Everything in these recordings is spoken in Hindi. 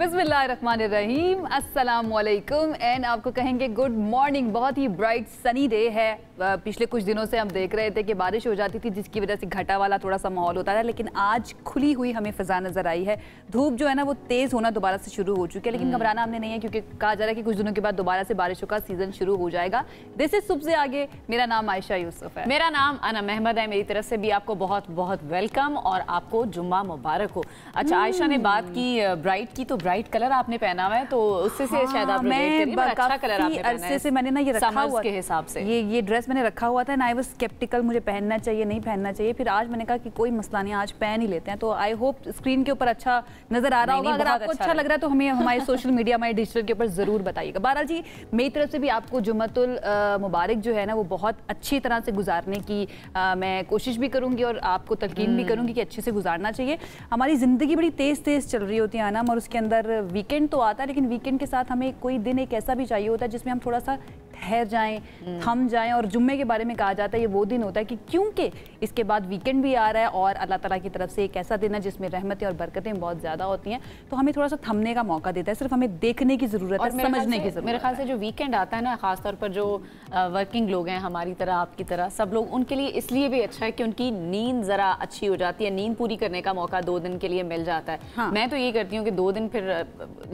बिस्मिल्लाहिर्रहमानिर्रहीम, अस्सलाम वालेकुम एंड आपको कहेंगे गुड मॉर्निंग। बहुत ही ब्राइट सनी डे है। पिछले कुछ दिनों से हम देख रहे थे कि बारिश हो जाती थी जिसकी वजह से घटा वाला थोड़ा सा माहौल होता था, लेकिन आज खुली हुई हमें फ़ज़ा नज़र आई है। धूप जो है ना वो तेज़ होना दोबारा से शुरू हो चुकी है, लेकिन घबराना हमने नहीं है क्योंकि कहा जा रहा है कि कुछ दिनों के बाद दोबारा से बारिशों का सीज़न शुरू हो जाएगा। दिस इज सुबह से आगे। मेरा नाम आयशा यूसुफ है। मेरा नाम अना महमद है। मेरी तरफ से भी आपको बहुत बहुत वेलकम और आपको जुम्मा मुबारक हो। अच्छा, आयशा ने बात की ब्राइट की, तो ब्राइट कलर आपने पहना हुआ है, तो उससे से शायद आप रिलेट करिए। बड़ा अच्छा कलर आपने पहना है। से मैंने ना ये रखा हुआ के हिसाब से ये ड्रेस मैंने रखा हुआ था ना। आई वाज स्केप्टिकल, मुझे पहनना चाहिए नहीं पहनना चाहिए। फिर आज मैंने कहा कि कोई मसला नहीं, आज पहन ही लेते हैं। तो आई होप स्क्रीन के ऊपर अच्छा नजर आ रहा होगा। अगर आपको अच्छा लग रहा है तो हमें हमारे सोशल मीडिया, हमारे डिजिटल के ऊपर जरूर बताइएगा। बहरहाल जी, मेरी तरफ से भी आपको जुम्मतुल मुबारक जो है ना वो बहुत अच्छी तरह से गुजारने की मैं कोशिश भी करूंगी और आपको तलकीन भी करूंगी कि अच्छे से गुजारना चाहिए। हमारी ज़िंदगी बड़ी तेज़ तेज़ चल रही होती है आना, और उसके अंदर वीकेंड तो आता है, लेकिन वीकेंड के साथ हमें कोई दिन एक ऐसा भी चाहिए होता है जिसमें हम थोड़ा सा ठहर जाएं, थम जाएं। और जुम्मे के बारे में कहा जाता है ये वो दिन होता है कि क्योंकि इसके बाद वीकेंड भी आ रहा है और अल्लाह ताला की तरफ से एक ऐसा दिन है जिसमें रहमतें और बरकतें बहुत ज़्यादा होती हैं, तो हमें थोड़ा सा थमने का मौका देता है। सिर्फ हमें देखने की ज़रूरत है, समझने की ज़रूरत है। मेरे ख्याल से जो वीकेंड आता है ना, खासतौर पर जो वर्किंग लोग हैं हमारी तरह, आपकी तरह, सब लोग, उनके लिए इसलिए भी अच्छा है कि उनकी नींद ज़रा अच्छी हो जाती है। नींद पूरी करने का मौका 2 दिन के लिए मिल जाता है। हाँ। मैं तो ये करती हूँ कि 2 दिन फिर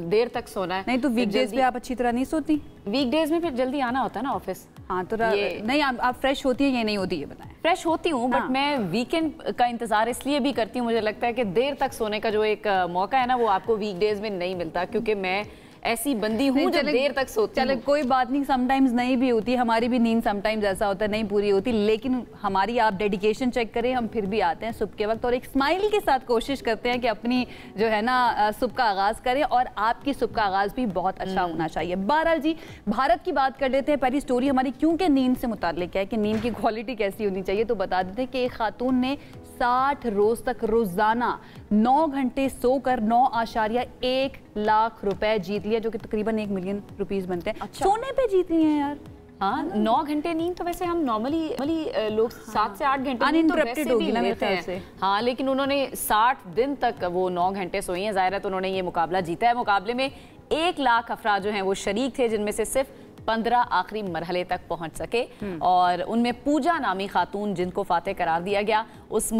देर तक सोना है। नहीं तो वीकडेज पे आप अच्छी तरह नहीं सोती? वीकडेज में फिर जल्दी आना होता है ना ऑफिस। हाँ, तो नहीं आप फ्रेश होती है या नहीं होती है बताएं? फ्रेश होती हूँ, बट मैं वीकेंड का इंतजार इसलिए भी करती हूँ, मुझे लगता है कि देर तक सोने का जो एक मौका है ना वो आपको वीकडेज में नहीं मिलता, क्योंकि मैं ऐसी बंदी हूँ जो देर तक सोती हूँ। चलो कोई बात नहीं, समटाइम्स नहीं भी होती, हमारी भी नींद समटाइम्स ऐसा होता है नहीं पूरी होती, लेकिन हमारी आप डेडिकेशन चेक करें, हम फिर भी आते हैं सुबह के वक्त और एक स्माइल के साथ कोशिश करते हैं कि अपनी जो है ना सुबह का आगाज़ करें, और आपकी सुबह का आगाज़ भी बहुत अच्छा होना चाहिए। बहरहाल जी, भारत की बात कर लेते हैं। पहली स्टोरी हमारी क्योंकि नींद से मुताल्लिक है कि नींद की क्वालिटी कैसी होनी चाहिए, तो बता देते हैं कि एक खातून ने 60 रोज तक रोजाना 9 घंटे सोकर 9.1 लाख रुपए जीत लिया, जो कि तकरीबन 1 मिलियन रुपीस बनते हैं। अच्छा। सोने पे जीत लिए हैं यार। हाँ, 9 घंटे नींद तो वैसे हम नॉर्मली लोग 7 से 8 घंटे अनइंटरप्टेड होगी ना मेरे ख्याल से। हाँ, लेकिन उन्होंने 60 दिन तक वो 9 घंटे सोई हैं। ज़ाहिर है तो उन्होंने ये मुकाबला जीता है। मुकाबले में 1 लाख अफराद जो हैं वो शरीक थे, जिनमें से सिर्फ 15 आखिरी मरहले तक पहुंच सके, और उनमें पूजा नामी खातून जिनको फातेह करार दिया गया। इस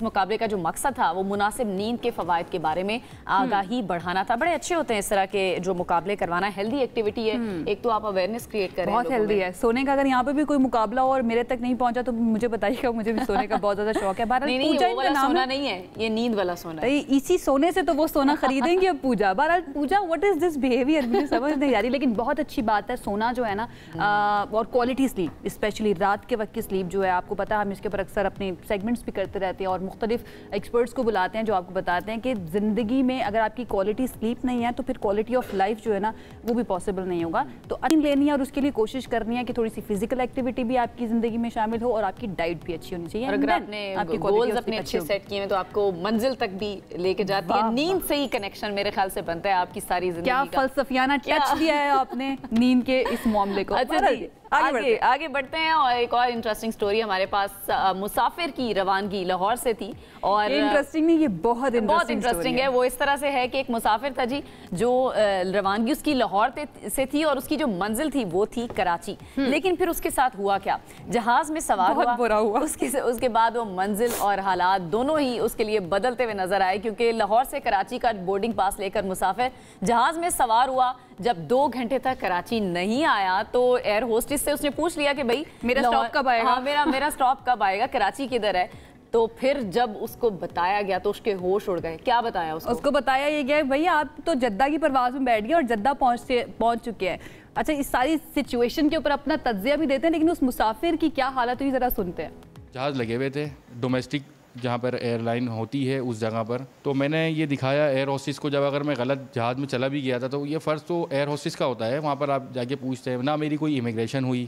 मुकाबले का जो मकसद था वो मुनासिब नींद के फवायद के बारे में आगाही बढ़ाना था। बड़े अच्छे होते हैं इस तरह के जो मुकाबले करवाना, हेल्दी एक्टिविटी है। एक तो आप अवेयरनेस क्रिएट करें, बहुत हेल्दी है सोने का। अगर यहाँ पे भी कोई मुकाबला और मेरे तक नहीं पहुंचा तो मुझे बताइएगा, मुझे भी सोने का बहुत ज्यादा शौक है। सोना नहीं है, ये नींद वाला सोना है। इसी सोने से तो वो सोना खरीदेंगे अब पूजा। बहरहाल पूजा, व्हाट इज दिस बिहेवियर, मुझे समझ नहीं आ रही, लेकिन बहुत अच्छी बात है। सोना जो है ना और क्वालिटी स्लीप, स्पेशली रात के वक्त की स्लीप जो है, आपको पता है हम इसके ऊपर अक्सर अपने सेगमेंट्स भी करते रहते हैं और मुख्तलिफ एक्सपर्ट्स को बुलाते हैं जो आपको बताते हैं कि ज़िंदगी में अगर आपकी क्वालिटी स्लीप नहीं है तो फिर क्वालिटी ऑफ लाइफ जो है ना वो भी पॉसिबल नहीं होगा। तो अच्छी लेनी है और उसके लिए कोशिश करनी है कि थोड़ी सी फिजिकल एक्टिविटी भी आपकी ज़िंदगी में शामिल हो और आपकी डाइट भी अच्छी होनी चाहिए। अगर आपने गोल्स अपने अच्छे सेट किए हैं तो आपको मंजिल तक भी लेके जाती है। नींद से ही कनेक्शन मेरे ख्याल से बनता है आपकी सारी जिंदगी का। क्या फलसफियाना टच दिया है आपने नींद के इस मामले को। अच्छा जी, आगे बढ़ते हैं। और एक और इंटरेस्टिंग स्टोरी हमारे पास मुसाफिर की रवानगी लाहौर से थी, और इंटरेस्टिंग नहीं, ये बहुत इंटरेस्टिंग है। वो इस तरह से है कि एक मुसाफिर था जी, जो रवानगी उसकी लाहौर से थी और उसकी जो मंजिल थी वो थी कराची। लेकिन फिर उसके साथ हुआ क्या, जहाज में सवार हुआ। उसके बाद वो मंजिल और हालात दोनों ही उसके लिए बदलते हुए नजर आए, क्योंकि लाहौर से कराची का बोर्डिंग पास लेकर मुसाफिर जहाज में सवार हुआ। जब 2 घंटे तक कराची नहीं आया तो एयर होस्टेस से उसने पूछ लिया कि भाई मेरा स्टॉप कब आएगा। हाँ, मेरा स्टॉप कब आएगा, कराची किधर है। तो फिर जब उसको बताया गया तो उसके होश उड़ गए। क्या बताया उसको बताया ये गया, भैया आप तो जद्दा की परवाज में बैठ गए और जद्दा पहुंच चुके हैं। अच्छा, इस सारी सिचुएशन के ऊपर अपना तज्जिया भी देते हैं, लेकिन उस मुसाफिर की क्या हालत हुई जरा सुनते हैं। जहाज लगे हुए थे डोमेस्टिक जहाँ पर एयरलाइन होती है उस जगह पर, तो मैंने ये दिखाया एयर होस्टेस को। जब अगर मैं गलत जहाज़ में चला भी गया था तो ये फ़र्ज़ तो एयर होस्टेस का होता है, वहाँ पर आप जाके पूछते हैं। ना मेरी कोई इमिग्रेशन हुई,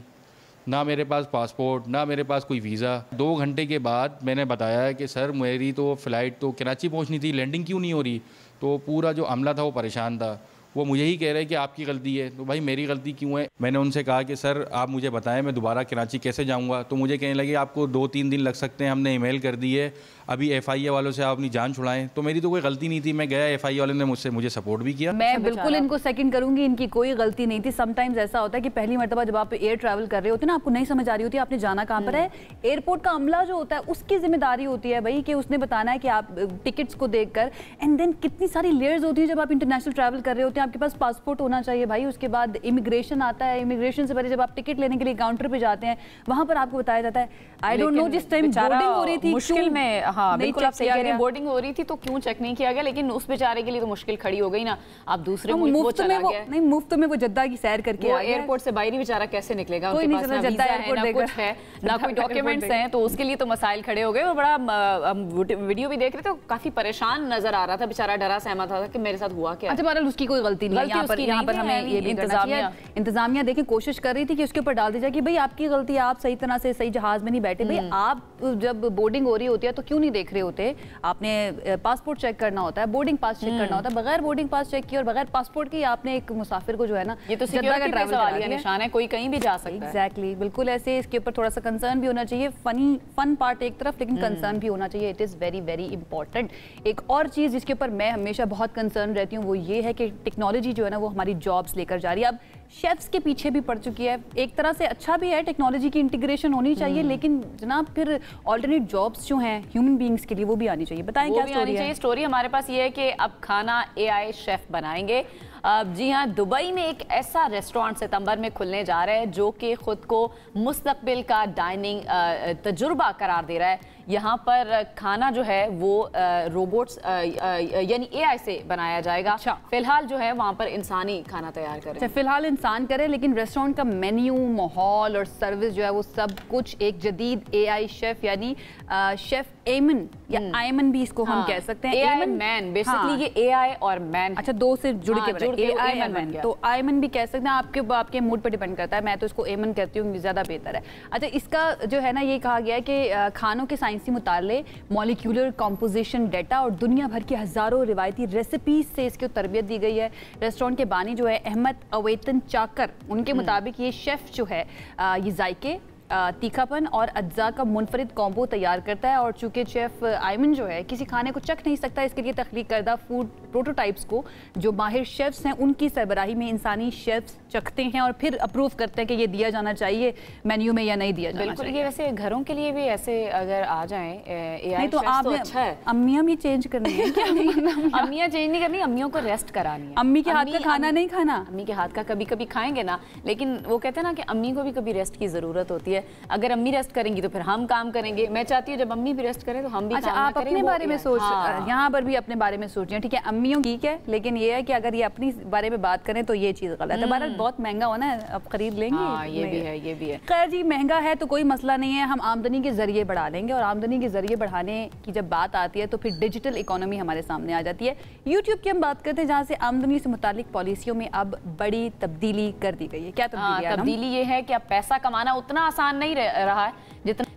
ना मेरे पास पासपोर्ट, ना मेरे पास कोई वीज़ा। 2 घंटे के बाद मैंने बताया कि सर मेरी तो फ़्लाइट तो कराची पहुँचनी थी, लैंडिंग क्यों नहीं हो रही। तो पूरा जो अमला था वो परेशान था। वो मुझे ही कह रहे हैं कि आपकी गलती है। तो भाई मेरी गलती क्यों है? मैंने उनसे कहा कि सर आप मुझे बताएं मैं दोबारा कराची कैसे जाऊँगा। तो मुझे कहने लगे आपको 2-3 दिन लग सकते हैं, हमने ईमेल कर दी है, अभी FIA वालों से आप अपनी जान छुड़ाएं। तो मेरी तो कोई गलती नहीं थी, मैं गया, FIA वाले ने मुझे सपोर्ट भी किया। मैं बिल्कुल इनको सेकंड करूंगी, इनकी कोई गलती नहीं थी। समटाइम्स ऐसा होता है कि पहली मर्तबा जब आप एयर ट्रैवल कर रहे होते हैं ना, आपको नहीं समझ आ रही होती है आपने जाना कहाँ पर है, एयरपोर्ट का अमला जो होता है उसकी जिम्मेदारी होती है भाई कि उसने बताना है कि आप टिकट्स को देखकर, एंड देन कितनी सारी लेयर्स होती है जब आप इंटरनेशनल ट्रैवल कर रहे होते हैं। आपके पास पासपोर्ट होना चाहिए भाई, उसके बाद इमिग्रेशन आता है, इमिग्रेशन से पहले जब आप टिकट लेने के लिए काउंटर पे जाते हैं वहां पर आपको बताया जाता है। आई डोंट नो, जिस टाइम बोर्डिंग हो रही थी मुश्किल में, हाँ बिल्कुल आप सही कह रही हैं, बोर्डिंग हो रही थी तो क्यों चेक नहीं किया गया, लेकिन उस बेचारे के लिए तो मुश्किल खड़ी हो गई ना। आप दूसरे मुल्क वो चला गया, नहीं मुफ्त में वो जद्दा की सैर करके आ गया, एयरपोर्ट से बाहर ही बेचारा कैसे निकलेगा, कोई नहीं चला जद्दा एयरपोर्ट ना कुछ है ना कोई डॉक्यूमेंट्स हैं, तो उसके लिए तो मसाइल खड़े हो गए। वो बड़ा वीडियो भी देख रहे थे, काफी परेशान नजर आ रहा था बेचारा, डरा सहमा था कि मेरे साथ हुआ क्या। अच्छा बहरहाल उसकी कोई गलती नहीं है, यहाँ पर हमें ये भी इंतजामिया देखिए कोशिश कर रही थी कि उसके ऊपर डाल दी जाए कि भाई आपकी गलती है, आप सही तरह से सही जहाज में नहीं बैठे। भाई आप जब बोर्डिंग हो रही होती है तो क्यों नहीं देख रहे होते? आपने पासपोर्ट चेक करना होता है, बोर्डिंग पास चेक करना होता है, बगैर बोर्डिंग पास चेक किए और बगैर पासपोर्ट के आपने एक मुसाफिर को जो है ना, ये तो सिक्योरिटी का ट्रैवल का निशान है, कोई कहीं भी जा सकता है। एग्जैक्टली, बिल्कुल ऐसे इसके ऊपर थोड़ा सा कंसर्न भी होना चाहिए, फन पार्ट एक तरफ, लेकिन कंसर्न भी होना चाहिए। It is very very important. एक और चीज़ जिसके ऊपर मैं हमेशा बहुत कंसर्न रहती हूँ वो ये है कि टेक्नोलॉजी जो है ना वो हमारी जॉब्स लेकर जा रही है। अब शेफ्स के पीछे भी पड़ चुकी है, एक तरह से अच्छा भी है, टेक्नोलॉजी की इंटीग्रेशन होनी चाहिए, लेकिन जनाब फिर ऑल्टरनेट जॉब्स जो हैं ह्यूमन बीइंग्स के लिए वो भी आनी चाहिए। बताएं क्या स्टोरी है? स्टोरी हमारे पास ये है कि अब खाना AI शेफ बनाएंगे। जी हाँ, दुबई में एक ऐसा रेस्टोरेंट सितंबर में खुलने जा रहा है जो कि खुद को मुस्तकबिल का डाइनिंग तजुर्बा करार दे रहा है। यहाँ पर खाना जो है वो रोबोट्स यानी AI से बनाया जाएगा। अच्छा। फिलहाल जो है वहाँ पर इंसानी खाना तैयार करें। अच्छा, फिलहाल इंसान करे, लेकिन रेस्टोरेंट का मेन्यू, माहौल और सर्विस जो है वो सब कुछ एक जदीद AI शेफ यानी शेफ एमन या आयमन भी इसको हम कह सकते हैं। AI मैन, बेसिकली ये AI और मैन, अच्छा दो से जुड़ के AI मैन, तो आयमन भी कह सकते हैं। आपके मूड पर डिपेंड करता है, मैं तो इसको एमन कहती हूँ, ज़्यादा बेहतर है। अच्छा, इसका जो है ना ये कहा गया है कि खानों के साइंसी मुताले, मॉलिक्यूलर कंपोजिशन डेटा और दुनिया भर की हज़ारों रिवायती रेसिपीज से इसको तरबियत दी गई है। रेस्टोरेंट के बानी जो है अहमद अवेतन चाकर, उनके मुताबिक ये शेफ़ जो है ये जायके, तीखापन और अज्जा का मुनफरिद कॉम्बो तैयार करता है। और चूंकि शेफ आयमन जो है किसी खाने को चख नहीं सकता, इसके लिए तख्लीक करदा फूड प्रोटोटाइप्स को जो माहिर शेफ्स हैं उनकी सरबराही में इंसानी शेफ्स चखते हैं और फिर अप्रूव करते हैं कि ये दिया जाना चाहिए मेन्यू में या नहीं दिया जाना चाहिए। ये वैसे घरों के लिए भी ऐसे अगर आ जाए AI तो आप अच्छा है। अम्मियाँ भी चेंज करनी है क्या? अम्मियाँ चेंज नहीं करनी, अम्मियों को रेस्ट करानी है। अम्मी के हाथ का खाना नहीं खाना, अम्मी के हाथ का कभी कभी खाएंगे ना, लेकिन वो कहते हैं ना कि अम्मी को भी कभी रेस्ट की जरूरत होती है। अगर अम्मी रेस्ट करेंगी तो फिर हम काम करेंगे। मैं चाहती हूँ जब अम्मी भी रेस्ट करें तो हम भी। अच्छा, आप अपने बारे में सोच, यहाँ पर भी अपने बारे में सोचिए, ठीक है? अम्मियों ठीक है, लेकिन ये है कि अगर ये अपनी बारे में बात करें तो ये चीज़ गलत है। बहरहाल बहुत महंगा होना है, अब खरीद लेंगे। ये भी है, ये भी है। खैर जी, महंगा है तो कोई मसला नहीं है, हम आमदनी के जरिए बढ़ा लेंगे। और आमदनी के जरिए बढ़ाने की जब बात आती है तो फिर डिजिटल इकोनॉमी हमारे सामने आ जाती है। यूट्यूब की हम बात करते हैं, जहाँ से आमदनी से मुतालिक पॉलिसियों में अब बड़ी तब्दीली कर दी गई है। क्या तब्दीली है? तब्दीली ये है कि अब पैसा कमाना उतना आसान नहीं रहा है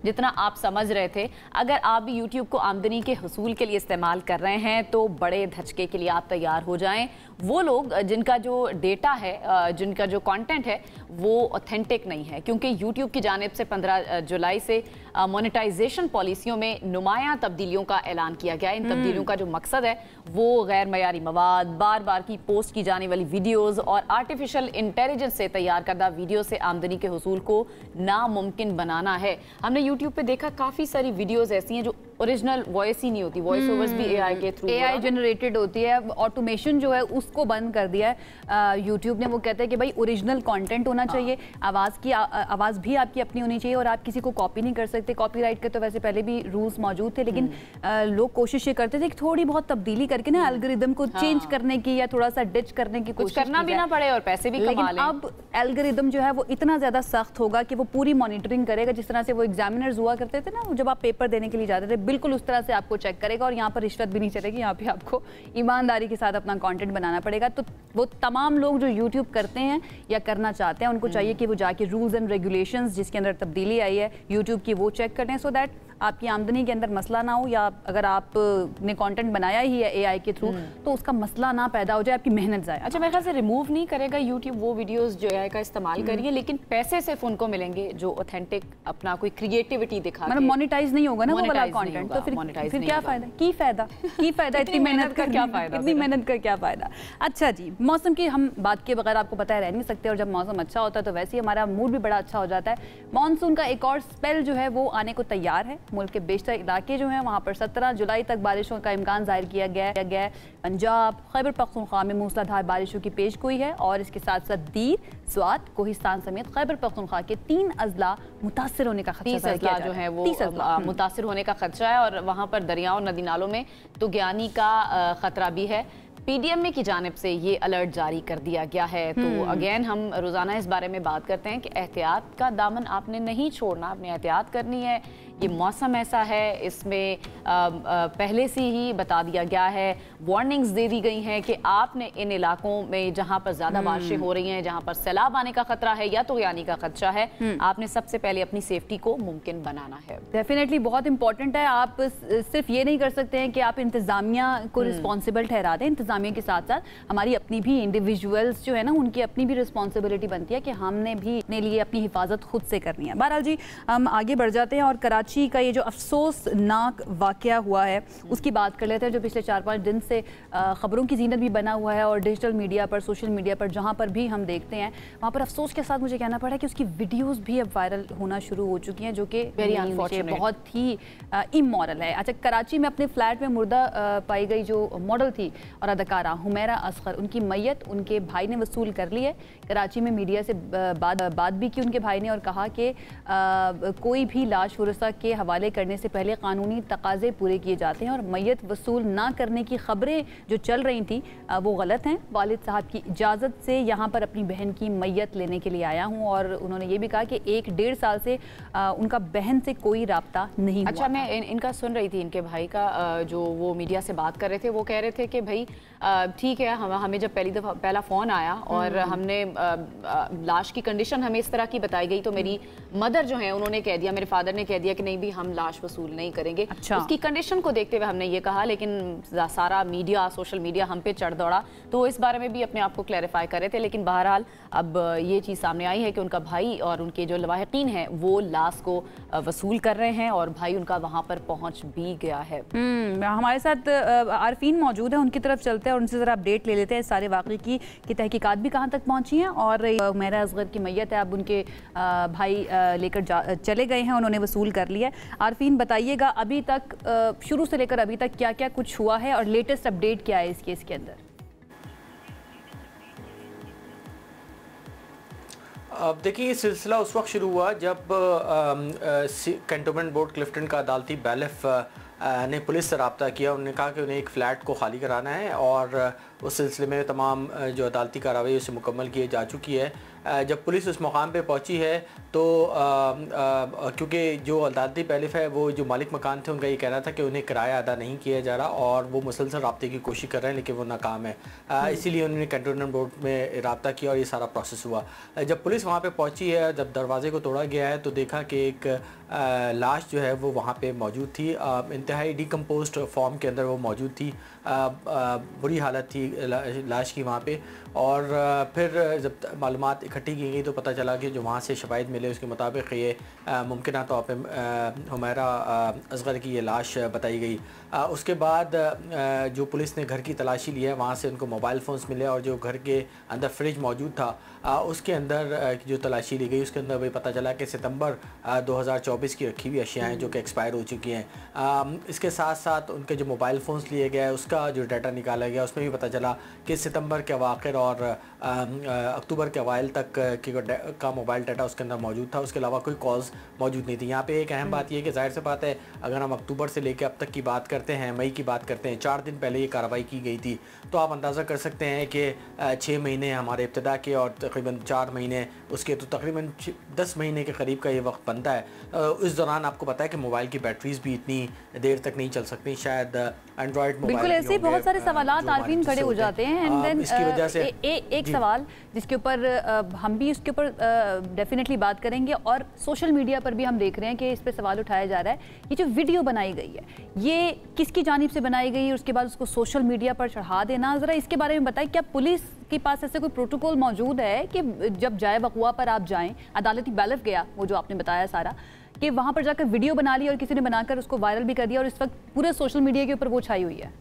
जितना आप समझ रहे थे। अगर आप भी YouTube को आमदनी के हसूल के लिए इस्तेमाल कर रहे हैं तो बड़े धचके के लिए आप तैयार हो जाएं। वो लोग जिनका जो डेटा है, जिनका जो कंटेंट है वो ऑथेंटिक नहीं है, क्योंकि YouTube की जानिब से 15 जुलाई से मोनेटाइजेशन पॉलिसियों में नुमायां तब्दीलियों का ऐलान किया गया है। इन तब्दीलियों का जो मकसद है वो गैर मयारी मवाद, बार बार की पोस्ट की जाने वाली वीडियोज़ और आर्टिफिशियल इंटेलिजेंस से तैयार करदा वीडियो से आमदनी के हसूल को नामुमकिन बनाना है। हमने YouTube पे देखा काफ़ी सारी वीडियोज़ ऐसी हैं जो ओरिजिनल वॉइस ही नहीं होती, वॉइस ओवर्स भी AI के थ्रू AI जनरेटेड होती है। ऑटोमेशन जो है उसको बंद कर दिया है यूट्यूब ने। वो कहते हैं कि भाई ओरिजिनल कंटेंट होना चाहिए, आवाज़ भी आपकी अपनी होनी चाहिए और आप किसी को कॉपी नहीं कर सकते। कॉपीराइट के तो वैसे पहले भी रूल्स मौजूद थे, लेकिन लोग कोशिश ये करते थे कि थोड़ी बहुत तब्दीली करके ना एल्गोरिदम को चेंज करने की या थोड़ा सा डिच करने की कोशिश करना भी ना पड़े और पैसे भी कमा लें। अब एल्गोरिदम जो है वो इतना ज़्यादा सख्त होगा कि वो पूरी मॉनिटरिंग करेगा, जिस तरह से वो एग्जामिनर्स हुआ करते थे ना, जब आप पेपर देने के लिए जाते थे, बिल्कुल उस तरह से आपको चेक करेगा। और यहाँ पर रिश्वत भी नहीं चलेगी, यहाँ पे आपको ईमानदारी के साथ अपना कंटेंट बनाना पड़ेगा। तो वो तमाम लोग जो यूट्यूब करते हैं या करना चाहते हैं उनको चाहिए कि वो जाके रूल्स एंड रेगुलेशंस जिसके अंदर तब्दीली आई है यूट्यूब की वो चेक करें, सो दैट आपकी आमदनी के अंदर मसला ना हो, या अगर आपने कंटेंट बनाया ही है एआई के थ्रू तो उसका मसला ना पैदा हो जाए, आपकी मेहनत जाए। अच्छा, मेरे ख्याल से रिमूव नहीं करेगा यूट्यूब वो वीडियोस जो एआई का इस्तेमाल करिए, लेकिन पैसे सिर्फ उनको मिलेंगे जो ऑथेंटिक अपना कोई क्रिएटिविटी दिखा, मतलब मोनेटाइज नहीं होगा ना वो वाला कंटेंट, तो फिर क्या फायदा, की फायदा इतनी मेहनत का क्या फायदा, इतनी मेहनत का क्या फायदा। अच्छा जी, मौसम की हम बात के बगैर आपको पता है रह नहीं सकते, और जब मौसम अच्छा होता है तो वैसे ही हमारा मूड भी बड़ा अच्छा हो जाता है। मानसून का एक और स्पेल जो है वो आने को तैयार है। मुल्क के बेशतर इलाके जो हैं वहाँ पर 17 जुलाई तक बारिशों का इम्कान जाहिर किया गया है। पंजाब, खैबर पख्तूनख्वा में मूसलाधार बारिशों की पेशगोई है, और इसके साथ साथ दीर, स्वात, कोहिस्तान समेत खैबर पख्तूनख्वा के 3 अजला मुतासिर होने का खदशा जो है वो मुतासिर होने का खदशा है, और वहाँ पर दरियाओं नदी नालों में तुगयानी का खतरा भी है। पीडीएमए की जानिब से ये अलर्ट जारी कर दिया गया है। तो अगेन हम रोज़ाना इस बारे में बात करते हैं कि एहतियात का दामन आपने नहीं छोड़ना, आपने एहतियात करनी है। ये मौसम ऐसा है, इसमें पहले से ही बता दिया गया है, वार्निंग्स दे दी गई हैं कि आपने इन इलाकों में जहां पर ज़्यादा बारिशें हो रही हैं, जहां पर सैलाब आने का खतरा है या तुगयानी का खदशा है, आपने सबसे पहले अपनी सेफ्टी को मुमकिन बनाना है। डेफिनेटली बहुत इंपॉर्टेंट है। आप सिर्फ ये नहीं कर सकते हैं कि आप इंतज़ामिया को रिस्पॉन्सिबल ठहरा दें, इंतज़ामिया के साथ साथ हमारी अपनी भी इंडिविजुअल्स जो है ना, उनकी अपनी भी रिस्पॉन्सिबिलिटी बनती है कि हमने भी अपने लिए अपनी हिफाजत खुद से करनी है। बहरहाल जी, हम आगे बढ़ जाते हैं और कराची का ये जो अफसोसनाक वाकया हुआ है उसकी बात कर लेते हैं, जो पिछले 4-5 दिन से खबरों की जीनत भी बना हुआ है, और डिजिटल मीडिया पर, सोशल मीडिया पर जहाँ पर भी हम देखते हैं वहाँ पर अफसोस के साथ मुझे कहना पड़ा कि उसकी वीडियोस भी अब वायरल होना शुरू हो चुकी हैं, जो कि वेरी अनफॉर्चुनेट, बहुत ही इमोरल है। अच्छा, कराची में अपने फ्लैट में मुर्दा पाई गई जो मॉडल थी और अदाकारा हुमैरा असगर, उनकी मैयत उनके भाई ने वसूल कर ली है। कराची में मीडिया से बात भी की उनके भाई ने, और कहा कि कोई भी लाश वरसा के हवाले करने से पहले कानूनी तकाजे पूरे किए जाते हैं, और मैयत वसूल ना करने की खबरें जो चल रही थी वो गलत हैं। वालिद साहब की इजाज़त से यहाँ पर अपनी बहन की मैयत लेने के लिए आया हूँ, और उन्होंने ये भी कहा कि 1-1.5 साल से उनका बहन से कोई राब्ता नहीं हुआ। अच्छा, मैं इनका सुन रही थी, इनके भाई का, जो वो मीडिया से बात कर रहे थे, वो कह रहे थे कि भाई ठीक है, हमें जब पहला फ़ोन आया और हमने लाश की कंडीशन हमें इस तरह की बताई गई, तो मेरी मदर जो है उन्होंने कह दिया, मेरे फादर ने कह दिया कि नहीं भी हम लाश वसूल नहीं करेंगे। अच्छा। उसकी कंडीशन को देखते हुए हमने ये कहा, लेकिन सारा मीडिया, सोशल मीडिया हम पे चढ़ दौड़ा, तो इस बारे में भी अपने आप को क्लैरिफाई कर रहे थे। लेकिन बहरहाल अब ये चीज़ सामने आई है कि उनका भाई और उनके जो लवाहिकीन हैं वो लाश को वसूल कर रहे हैं, और भाई उनका वहाँ पर पहुँच भी गया है। हमारे साथ आरफीन मौजूद है, उनकी तरफ चलते हैं और उनसे ज़रा अपडेट ले लेते हैं इस सारे वाक़े की तहकीकात भी कहाँ तक पहुँची हैं, और हुमैरा असगर की मैयत है अब उनके भाई लेकर चले गए हैं, उन्होंने वसूल कर लिया। आरफीन बताइएगा, अभी तक शुरू से लेकर अभी तक क्या क्या कुछ हुआ है और लेटेस्ट अपडेट क्या है इस केस के अंदर? अब देखिए, ये सिलसिला उस वक्त शुरू हुआ जब कैंटोनमेंट बोर्ड क्लिफ्टन का अदालती बैलिफ ने पुलिस से रब्ता किया। उन्होंने कहा कि उन्हें एक फ़्लैट को खाली कराना है, और उस सिलसिले में तमाम जो अदालती कार्रवाई उसे मुकम्मल की जा चुकी है। जब पुलिस उस मुकाम पे पहुंची है तो क्योंकि जो अदालती बैलिफ है, वो जो मालिक मकान थे, उनका ये कहना था कि उन्हें किराया अदा नहीं किया जा रहा, और वो मुसलसल रब्ते की कोशिश कर रहे हैं, लेकिन वो नाकाम है। इसीलिए उन्होंने कैंटोनमेंट बोर्ड में रब्ता किया और ये सारा प्रोसेस हुआ। जब पुलिस वहाँ पे पहुँची है, जब दरवाजे को तोड़ा गया है, तो देखा कि एक लाश जो है वो वहाँ पे मौजूद थी, इंतहाई डिकम्पोज्ड फॉर्म के अंदर वो मौजूद थी। बुरी हालत थी लाश की वहाँ पे। और फिर जब मालूमात इकट्ठी की गई तो पता चला कि जो वहाँ से शवाहिद मिले उसके मुताबिक ये मुमकिन तौर पर हुमैरा असगर की ये लाश बताई गई। उसके बाद जो पुलिस ने घर की तलाशी ली है, वहाँ से उनको मोबाइल फ़ोन्स मिले, और जो घर के अंदर फ्रिज मौजूद था उसके अंदर जो तलाशी ली गई उसके अंदर भी पता चला कि सितंबर 2024 की रखी हुई अशियाँ हैं जो कि एक्सपायर हो चुकी हैं। इसके साथ साथ उनके जो मोबाइल फ़ोन्स लिए गए उसका जो डाटा निकाला गया उसमें भी पता चला कि सितंबर के अवाखिर और अक्टूबर के अवाइल तक का मोबाइल डाटा उसके अंदर मौजूद था। उसके अलावा कोई कॉल्स मौजूद नहीं थी। यहाँ पे एक अहम बात यह है कि जाहिर सी बात है, अगर हम अक्टूबर से लेकर अब तक की बात करते हैं, मई की बात करते हैं, 4 दिन पहले ये कार्रवाई की गई थी, तो आप अंदाज़ा कर सकते हैं कि 6 महीने हमारे इब्तिदा के और तकरीबन 4 महीने उसके, तो तकरीबन 10 महीने के करीब का ये वक्त बनता है। इस दौरान आपको पता है कि मोबाइल की बैटरीज भी इतनी देर तक नहीं चल सकती। शायद एंड्रॉयड मोबाइल, बिल्कुल ऐसे बहुत सारे सवालात आरफीन खड़े हो जाते हैं, एंड देन इसकी वजह से एक सवाल जिसके ऊपर हम भी इसके ऊपर डेफिनेटली बात करेंगे, और सोशल मीडिया पर भी हम देख रहे हैं कि इस पर सवाल उठाया जा रहा है, ये जो वीडियो बनाई गई है ये किसकी जानिब से बनाई गई है, उसके बाद उसको सोशल मीडिया पर चढ़ा देना, ज़रा इसके बारे में बताएं। क्या पुलिस के पास ऐसे कोई प्रोटोकॉल मौजूद है कि जब जाए वक़ुआ पर आप जाएं, अदालती बैलेफ गया वो जो आपने बताया सारा, कि वहाँ पर जाकर वीडियो बना ली और किसी ने बनाकर उसको वायरल भी कर दिया और इस वक्त पूरे सोशल मीडिया के ऊपर वो छाई हुई है?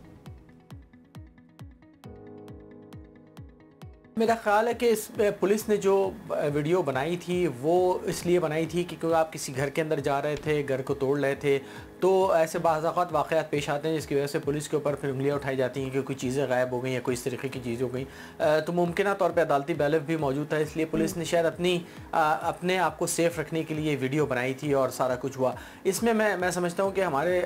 मेरा ख्याल है कि इस पुलिस ने जो वीडियो बनाई थी वो इसलिए बनाई थी कि क्योंकि आप किसी घर के अंदर जा रहे थे, घर को तोड़ रहे थे, तो ऐसे बाज़ाक़त वाक़यात पेश आते हैं जिसकी वजह से पुलिस के ऊपर फिर उंगलियाँ उठाई जाती हैं कि कोई चीज़ें गायब हो गई या कोई इस तरीके की चीज़ हो गई। तो मुमकिन तौर पर अदालती बैलेफ भी मौजूद था, इसलिए पुलिस ने शायद अपने आप को सेफ़ रखने के लिए वीडियो बनाई थी और सारा कुछ हुआ। इसमें मैं समझता हूँ कि हमारे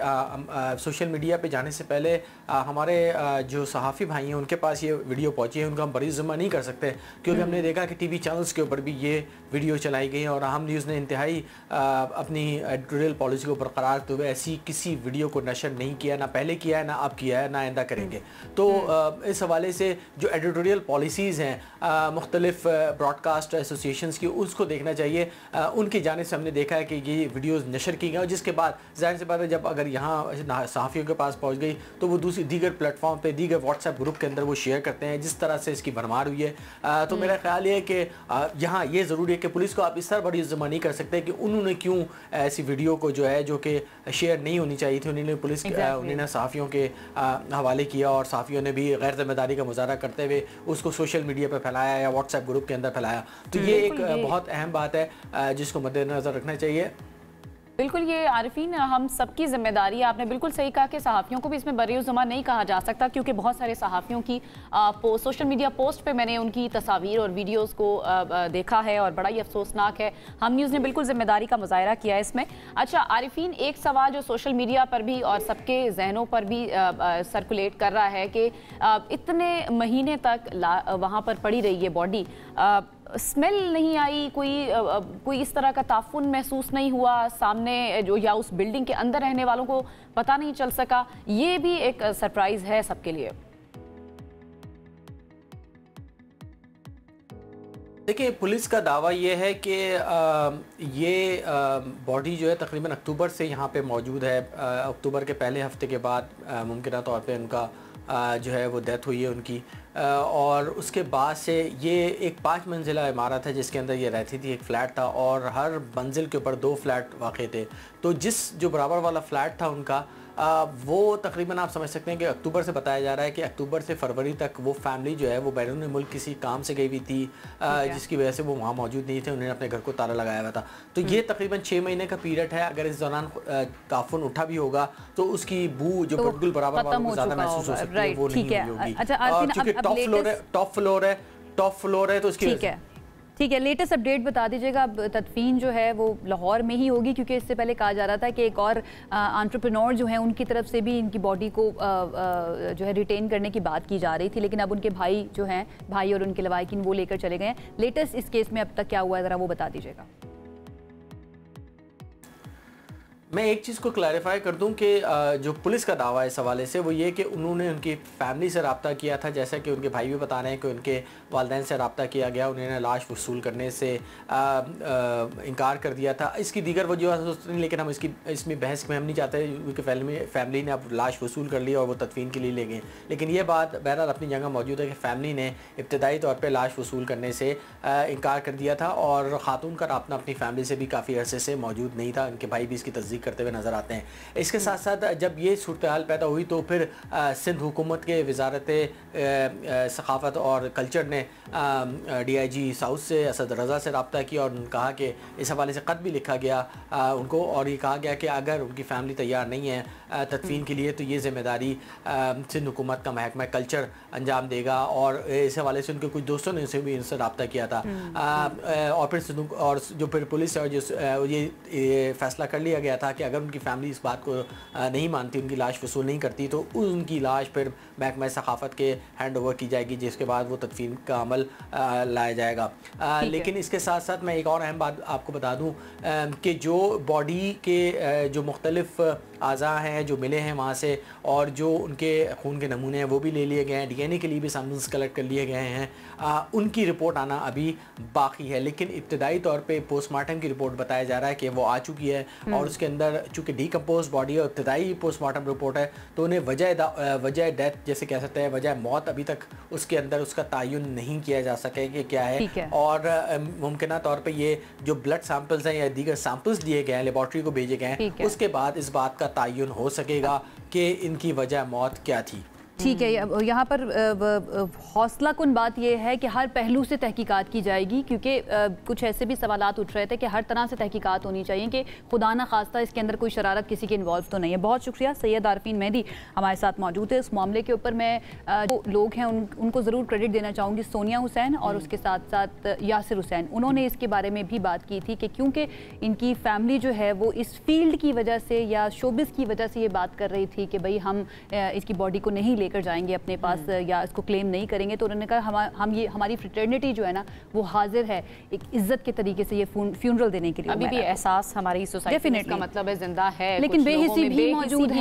सोशल मीडिया पर जाने से पहले हमारे जो सहाफ़ी भाई हैं उनके पास ये वीडियो पहुँची है, उनका हम बरी ज़िम्मा नहीं कर सकते, क्योंकि हमने देखा कि टीवी चैनल्स के ऊपर भी ये वीडियो चलाई गई और अहम न्यूज़ ने इंतहाई अपनी एडिटोरियल पॉलिसी को बरकरार रखते हुए ऐसी किसी वीडियो को नशर नहीं किया, ना पहले किया है, ना अब किया है, ना आइंदा करेंगे। तो इस हवाले से जो एडिटोरियल पॉलिसीज़ हैं मुख्तलिफ ब्रॉडकास्ट एसोसिएशंस की, उसको देखना चाहिए। उनकी जानिब से हमने देखा है कि ये वीडियोज़ नशर की गई और जिसके बाद जाहिर सी बात है जब अगर यहाँ सहाफ़ियों के पास पहुँच गई तो वो दीगर प्लेटफॉर्म पर, दीगर व्हाट्सएप ग्रुप के अंदर वो शेयर करते हैं, जिस तरह से इसकी भरमार हुई है। तो मेरा ख्याल ये है कि यहाँ ये ज़रूरी है कि पुलिस को आप इस तरह बड़ी ज़िम्मा नहीं कर सकते कि उन्होंने क्यों ऐसी वीडियो को जो है जो कि शेयर नहीं होनी चाहिए थी, उन्होंने पुलिस उन्होंने सहाफ़ियों के हवाले किया और सहाफ़ियों ने भी गैर जिम्मेदारी का मुजाहरा करते हुए उसको सोशल मीडिया पर फैलाया या व्हाट्सएप ग्रुप के अंदर फैलाया। तो ये एक बहुत अहम बात है जिसको मद्देनज़र रखना चाहिए। बिल्कुल, ये आरिफीन हम सबकी जिम्मेदारी है। आपने बिल्कुल सही कहा कि सहाफ़ियों को भी इसमें बरी-उज़्ज़मा नहीं कहा जा सकता, क्योंकि बहुत सारे सहाफ़ियों की सोशल मीडिया पोस्ट पे मैंने उनकी तस्वीर और वीडियोस को देखा है और बड़ा ही अफसोसनाक है। हम न्यूज़ ने बिल्कुल जिम्मेदारी का मुज़ाहरा किया है इसमें। अच्छा आरिफीन, एक सवाल जो सोशल मीडिया पर भी और सबके जहनों पर भी सर्कुलेट कर रहा है कि इतने महीने तक वहाँ पर पड़ी रही है बॉडी, स्मेल नहीं आई, कोई इस तरह का ताफुन महसूस नहीं हुआ सामने जो, या उस बिल्डिंग के अंदर रहने वालों को पता नहीं चल सका, ये भी एक सरप्राइज है सबके लिए। देखिए, पुलिस का दावा ये है कि ये बॉडी जो है तकरीबन अक्टूबर से यहाँ पे मौजूद है। अक्टूबर के पहले हफ्ते के बाद मुमकिन तौर पे उनका जो है वो डेथ हुई है उनकी, और उसके बाद से ये एक 5 मंजिला इमारत है जिसके अंदर ये रहती थी, एक फ़्लैट था और हर मंजिल के ऊपर 2 फ्लैट वाक़ थे। तो जो बराबर वाला फ़्लैट था उनका वो तकरीबन आप समझ सकते हैं कि अक्टूबर से बताया जा रहा है कि अक्टूबर से फरवरी तक वो फैमिली जो है वो बैरून मुल्क किसी काम से गई हुई थी, जिसकी वजह से वो वहाँ मौजूद नहीं थे, उन्होंने अपने घर को ताला लगाया हुआ था। तो ये तकरीबन 6 महीने का पीरियड है। अगर इस दौरान ताफुन उठा भी होगा तो उसकी बू जो बिल्कुल बराबर वालों को ज़्यादा महसूस हो सकती है वो नहीं होगी, क्योंकि टॉप फ्लोर है तो उसकी वजह से। ठीक है, लेटेस्ट अपडेट बता दीजिएगा। अब तदफीन जो है वो लाहौर में ही होगी, क्योंकि इससे पहले कहा जा रहा था कि एक और एंटरप्रेन्योर जो हैं उनकी तरफ से भी इनकी बॉडी को जो है रिटेन करने की बात की जा रही थी, लेकिन अब उनके भाई जो हैं, भाई और उनके लवाकिन वो लेकर चले गए। लेटेस्ट इस केस में अब तक क्या हुआ है ज़रा वो बता दीजिएगा। मैं एक चीज़ को क्लैरिफाई कर दूं कि जो पुलिस का दावा है इस हवाले से वो ये कि उन्होंने उनकी फैमिली से रब्ता किया था, जैसा कि उनके भाई भी बता रहे हैं कि उनके वालिदैन से रब्ता किया गया, उन्होंने लाश वसूल करने से इनकार कर दिया था। इसकी दीगर वजूहत नहीं, लेकिन हम इसमें बहस में हम नहीं चाहते, क्योंकि फैमिली ने अब लाश वसूल कर ली और वो तदफीन के लिए ले गए। लेकिन ये बात बहरहाल अपनी जगह मौजूद है कि फैमिली ने इब्तदाई तौर पर लाश वसूल करने से इनकार कर दिया था और ख़ातून का रब्ता अपनी फैमिली से भी काफ़ी अरसे से मौजूद नहीं था। उनके भाई भी इसकी तस्दीक करते हुए नज़र आते हैं। इसके साथ साथ जब ये सूरत हाल पैदा हुई तो फिर सिंध हुकूमत के वजारत सकाफ़त और कल्चर ने DIG साउथ से असद रज़ा से रब्ता किया और कहा कि इस हवाले से ख़त भी लिखा गया उनको, और ये कहा गया कि अगर उनकी फैमिली तैयार नहीं है तदफीन के लिए तो ये ज़िम्मेदारी सिंध हुकूमत का महकमा कल्चर अंजाम देगा। और इस हवाले से उनके कुछ दोस्तों ने भी इनसे रब्ता किया था और फिर जो फिर पुलिस और जो ये फ़ैसला कर लिया गया था कहा कि अगर उनकी फैमिली इस बात को नहीं मानती, उनकी लाश वसूल नहीं करती, तो उनकी लाश फिर महकमा सकाफत के हैंड ओवर की जाएगी, जिसके बाद वो तदफीन का अमल लाया जाएगा। लेकिन इसके साथ साथ मैं एक और अहम बात आपको बता दूँ कि जो बॉडी के जो मुख्तलिफ आज़ा हैं जो मिले हैं वहाँ से, और जो उनके खून के नमूने हैं वो भी ले लिए गए हैं, DNA के लिए भी सैम्पल्स कलेक्ट कर लिए गए हैं, उनकी रिपोर्ट आना अभी बाकी है। लेकिन इब्तदाई तौर पे पोस्टमार्टम की रिपोर्ट बताया जा रहा है कि वो आ चुकी है, और उसके अंदर चूँकि डीकम्पोज बॉडी और इब्तदाई पोस्टमार्टम रिपोर्ट है, तो उन्हें वजह डेथ जैसे कह सकते हैं, वजह मौत अभी तक उसके अंदर उसका तयन नहीं किया जा सके कि क्या है। और मुमकिन तौर पर ये जो ब्लड सैम्पल्स हैं या दीगर सैम्पल्स दिए गए हैं, लेबॉर्ट्री को भेजे गए हैं, उसके बाद इस बात का तयन हो सकेगा कि इनकी वजह मौत क्या थी। ठीक है, यहाँ पर हौसला कुन बात यह है कि हर पहलू से तहकीकात की जाएगी, क्योंकि कुछ ऐसे भी सवालात उठ रहे थे कि हर तरह से तहकीकात होनी चाहिए कि खुदा ना खास्ता इसके अंदर कोई शरारत किसी के इन्वॉल्व तो नहीं है। बहुत शुक्रिया। सैयद आरफीन मेहदी हमारे साथ मौजूद है। इस मामले के ऊपर मैं जो लोग हैं उनको ज़रूर क्रेडिट देना चाहूँगी, सोनिया हुसैन और उसके साथ साथ यासिर हुसैन। उन्होंने इसके बारे में भी बात की थी कि क्योंकि इनकी फैमिली जो है वो इस फील्ड की वजह से या शोबिस की वजह से ये बात कर रही थी कि भाई हम इसकी बॉडी को नहीं लेकर जाएंगे अपने पास या इसको क्लेम नहीं करेंगे, तो उन्होंने कहा हम ये हमारी फ्रेटर्निटी जो है ना वो हाजिर है एक इज्जत के तरीके से ये फ्यूनरल देने के लिए। अभी भी एहसास हमारी सोसाइटी में इसका मतलब है जिंदा है, लेकिन बेहिसी भी मौजूद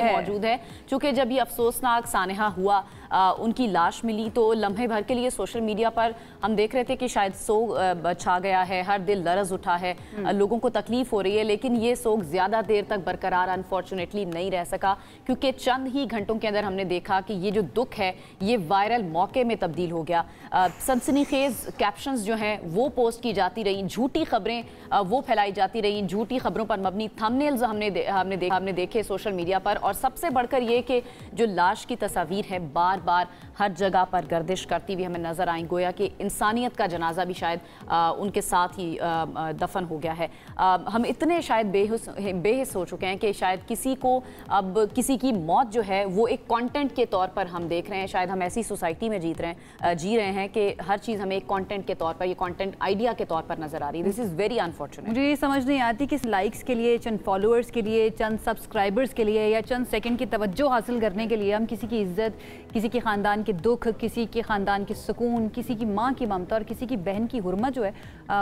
है। चूंकि जब ये अफसोसनाक सानहा हुआ, उनकी लाश मिली, तो लम्हे भर के लिए सोशल मीडिया पर हम देख रहे थे कि शायद सोग छा गया है, हर दिल लरज उठा है, लोगों को तकलीफ हो रही है, लेकिन ये सोग ज़्यादा देर तक बरकरार अनफॉर्चुनेटली नहीं रह सका, क्योंकि चंद ही घंटों के अंदर हमने देखा कि ये जो दुख है ये वायरल मौके में तब्दील हो गया। सनसनीखेज कैप्शंस जो हैं वो पोस्ट की जाती रही, झूठी खबरें वो फैलाई जाती रही, झूठी खबरों पर मबनी थंबनेल्स हमने देखे सोशल मीडिया पर, और सबसे बढ़कर ये कि जो लाश की तस्वीर है बार बार हर जगह पर गर्दिश करती हुई हमें नजर आई, गोया कि इंसानियत का जनाजा भी शायद उनके साथ ही दफन हो गया है। हम इतने शायद बेहिस हो चुके हैं कि शायद किसी को अब किसी की मौत जो है वो एक कंटेंट के तौर पर हम देख रहे हैं। शायद हम ऐसी सोसाइटी में जी रहे हैं कि हर चीज़ हमें एक कंटेंट के तौर पर, ये कंटेंट आइडिया के तौर पर नजर आ रही है। This is very unfortunate. मुझे ये समझ नहीं आती कि लाइक्स के लिए, चंद फॉलोअर्स के लिए, चंद सब्सक्राइबर्स के लिए या चंद सेकंड की तवज्जो हासिल करने के लिए हम किसी की इज्जत, किसी के ख़ानदान के दुख, किसी के ख़ानदान के सुकून, किसी की माँ की ममता और किसी की बहन की हुर्मत जो है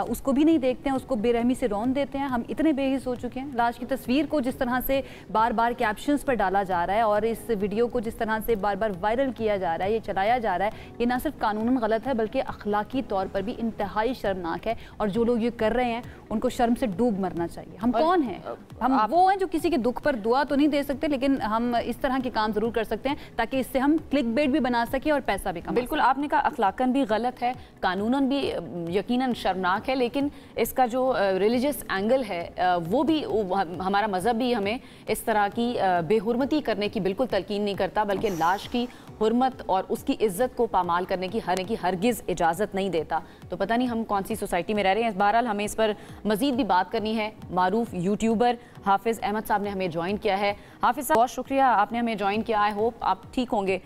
उसको भी नहीं देखते हैं, उसको बेरहमी से रौन देते हैं। हम इतने बेहिस हो चुके हैं। लाश की तस्वीर को जिस तरह से बार बार कैप्शंस पर डाला जा रहा है और इस वीडियो को जिस तरह से बार बार वायरल किया जा रहा है, ये चलाया जा रहा है, ये ना सिर्फ कानूनन गलत है बल्कि अखलाकी तौर पर भी इंतहाई शर्मनाक है। और जो लोग ये कर रहे हैं उनको शर्म से डूब मरना चाहिए। हम कौन हैं? हम वो हैं जो किसी के दुख पर दुआ तो नहीं दे सकते, लेकिन हम इस तरह के काम जरूर कर सकते हैं ताकि इससे हम क्लिक बेट भी बना सके और पैसा भी कमा। बिल्कुल, आपने कहा अखलाकन भी गलत है, कानूनन भी यकीनन शर्मनाक है, लेकिन इसका जो रिलीजियस एंगल है वो भी, हमारा मजहब भी हमें इस तरह की बेहुरमती करने की बिल्कुल तलकीन नहीं करता, बल्कि लाश की हुर्मत और उसकी इज्जत को पामाल करने की हरगिज़ इजाज़त नहीं देता। तो पता नहीं हम कौन सी सोसाइटी में रह रहे हैं। बहरहाल हमें इस पर मज़ीद भी बात करनी है। मारूफ यूट्यूबर हाफिज़ अहमद साहब ने हमें ज्वाइन किया है। हाफिज़ साहब बहुत शुक्रिया, आपने हमें ज्वाइन किया। आई होप आप ठीक होंगे।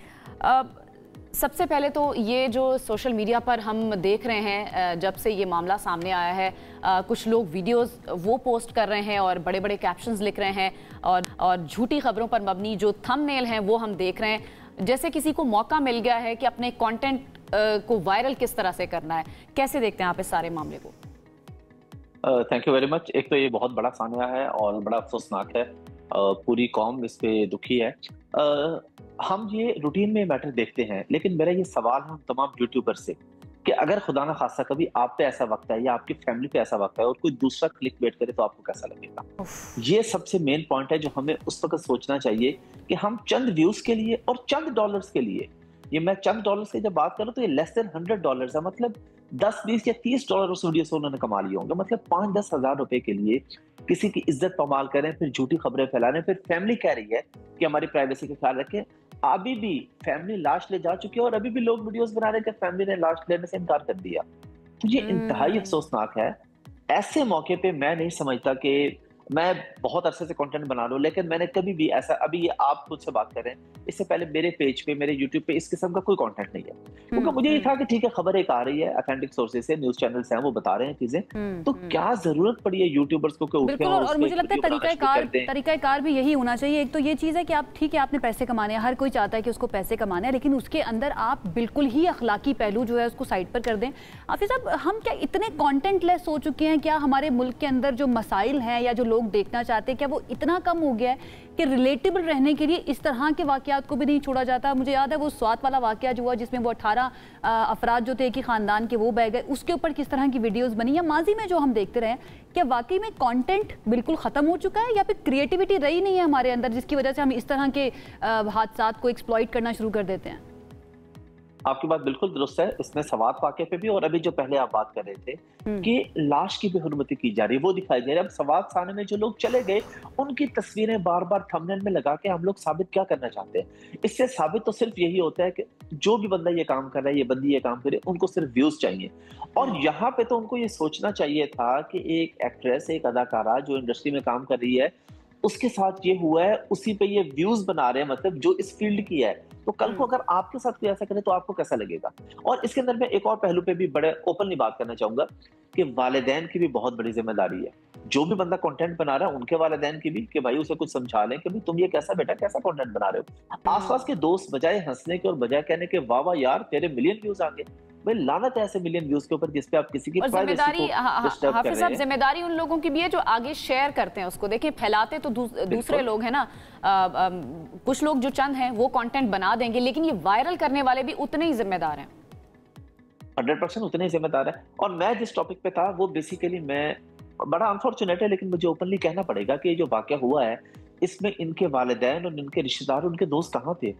सबसे पहले तो ये जो सोशल मीडिया पर हम देख रहे हैं, जब से ये मामला सामने आया है, कुछ लोग वीडियोस वो पोस्ट कर रहे हैं और बड़े बड़े कैप्शंस लिख रहे हैं, और झूठी खबरों पर मबनी जो थंबनेल हैं वो हम देख रहे हैं, जैसे किसी को मौका मिल गया है कि अपने कंटेंट को वायरल किस तरह से करना है। कैसे देखते हैं आप इस सारे मामले को? Thank you very much. एक तो ये बहुत बड़ा सानिया है और बड़ा अफसोसनाक है, पूरी कौम इस पे दुखी है। हम ये रूटीन में मैटर देखते हैं, लेकिन मेरा ये सवाल है तमाम यूट्यूबर से कि अगर खुदा ना खासा कभी आप पे ऐसा वक्त है या आपकी फैमिली पे ऐसा वक्त है और कोई दूसरा क्लिक बेट करे तो आपको कैसा लगेगा? ये सबसे मेन पॉइंट है जो हमें उस वक्त सोचना चाहिए कि हम चंद व्यूज के लिए और चंद डॉलर्स के लिए, ये मैं चंद डॉलर्स की जब बात करूं तो ये लेस देन $100 है, मतलब 10, 20 या $30 उस वीडियो से उन्होंने कमा लिए होंगे। मतलब 5-10 हज़ार रुपए के लिए किसी की इज्जत पमाल करें, फिर झूठी खबरें फैलाने, फिर फैमिली कह रही है कि हमारी प्राइवेसी का ख्याल रखें। अभी भी फैमिली लाश ले जा चुकी है और अभी भी लोग वीडियोस बना रहे हैं कि फैमिली ने लाश लेने से इनकार कर दिया। तो ये इंतहाई अफसोसनाक है। ऐसे मौके पे मैं नहीं समझता कि मैं बहुत अरसे से कंटेंट बना रहा हूँ, लेकिन मैंने कभी भी ऐसा, अभी ये आप खुद से बात कर रहे हैं, इससे पहले मेरे पेज पे, मेरे यूट्यूब पे इस किस्म का कोई कंटेंट नहीं है, क्योंकि मुझे ये था कि ठीक है, खबर एक आ रही है, ऑथेंटिक सोर्सेज से, न्यूज़ चैनल्स हैं, वो बता रहे हैं चीजें, तो क्या जरूरत पड़ी है यूट्यूबर्स को कि उठ के और मुझे लगता है तरीकाकार भी यही होना चाहिए। एक तो ये चीज़ है कि आप ठीक है, आपने पैसे कमाने हैं, हर कोई चाहता है कि उसको पैसे कमाने हैं, लेकिन उसके अंदर आप बिल्कुल ही अखलाकी पहलू जो है उसको साइड पर कर दें। हाफिज साहब, हम क्या इतने कंटेंट लेस हो चुके हैं? क्या हमारे मुल्क के अंदर जो मसाइल हैं या जो लोग देखना चाहते हैं, क्या वो इतना कम हो गया है कि रिलेटेबल रहने के लिए इस तरह के वाकयात को भी नहीं छोड़ा जाता? मुझे याद है वो स्वात वाला वाकया जो हुआ, जिसमें वो 18 अफराद जो थे एक ही खानदान के, वो बह गए, उसके ऊपर किस तरह की वीडियोस बनी, या माजी में जो हम देखते रहे, क्या वाकई में कंटेंट बिल्कुल खत्म हो चुका है, या फिर क्रिएटिविटी रही नहीं है हमारे अंदर, जिसकी वजह से हम इस तरह के हादसात को एक्सप्लॉइट करना शुरू कर देते हैं? आपकी बात बिल्कुल दुरुस्त है। इसमें सवात वाक़े पे भी, और अभी जो पहले आप बात कर रहे थे कि लाश की बेहुरमती की जा रही है, वो दिखाई दे रहा है। अब सवात थाने में जो लोग चले गए, उनकी तस्वीरें बार बार थंबनेल में लगा के हम लोग साबित क्या करना चाहते हैं? इससे साबित तो सिर्फ यही होता है कि जो भी बंदा ये काम कर रहा है, ये बंदी ये काम करे, उनको सिर्फ व्यूज चाहिए। और यहाँ पे तो उनको ये सोचना चाहिए था कि एक एक्ट्रेस, एक अदाकारा जो इंडस्ट्री में काम कर रही है, उसके साथ ये हुआ है, उसी पे ये व्यूज बना रहे हैं, मतलब जो इस फील्ड की है। तो कल को अगर आपके साथ कोई ऐसा करे तो आपको कैसा लगेगा? और इसके अंदर मैं एक और पहलू पे भी बड़े ओपनली बात करना चाहूंगा कि वालिदैन की भी बहुत बड़ी जिम्मेदारी है। जो भी बंदा कंटेंट बना रहा है, उनके वालिदैन की भी, कि भाई उसे कुछ समझा लें कि भाई तुम ये कैसा बेटा, कैसा कंटेंट बना रहे हो। आसपास के दोस्त बजाय हंसने के और बजाय कहने के वाह वाह यार तेरे मिलियन व्यूज आ गए, भाई लानत है ऐसे मिलियन व्यूज के ऊपर जिस पे आप किसी की जिम्मेदारी, हाफिज साहब, जिम्मेदारी उन लोगों की भी है जो आगे शेयर करते हैं उसको। देखिए, फैलाते तो दूसरे लोग हैं ना, कुछ लोग जो चंद हैं वो कंटेंट बना देंगे, लेकिन ये वायरल करने वाले भी उतने ही जिम्मेदार हैं। 100% उतने ही जिम्मेदार है। और मैं जिस टॉपिक पे था वो बेसिकली, मैं बड़ा अनफॉर्चुनेट है लेकिन मुझे ओपनली कहना पड़ेगा कि ये जो वाकया हुआ है, इसमें इनके वालिदैन और इनके रिश्तेदार, उनके दोस्त कहाँ थे?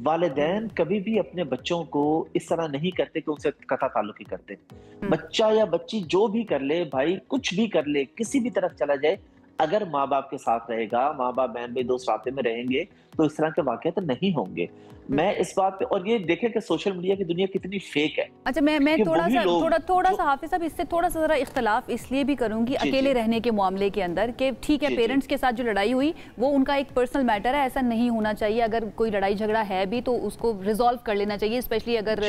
वालिदैन कभी भी अपने बच्चों को इस तरह नहीं करते कि उनसे कथा ताल्लुकी करते। बच्चा या बच्ची जो भी कर ले भाई, कुछ भी कर ले, किसी भी तरफ चला जाए, अगर माँ बाप के साथ रहेगा, माँ बाप बहन भाई दोस्त रास्ते में रहेंगे, तो इस तरह के वाकया तो नहीं होंगे। मैं इस बात पे, और ये देखें कि सोशल मीडिया की दुनिया कितनी फेक है। अच्छा, मैं थोड़ा सा हाफिज साहब, इससे थोड़ा सा जरा इख्तलाफ इसलिए भी करूंगी अकेले रहने के मामले के अंदर, कि ठीक है पेरेंट्स के साथ जो लड़ाई हुई वो उनका एक पर्सनल मैटर है, ऐसा नहीं होना चाहिए। अगर कोई लड़ाई झगड़ा है भी तो उसको रिजॉल्व कर लेना चाहिए, स्पेशली अगर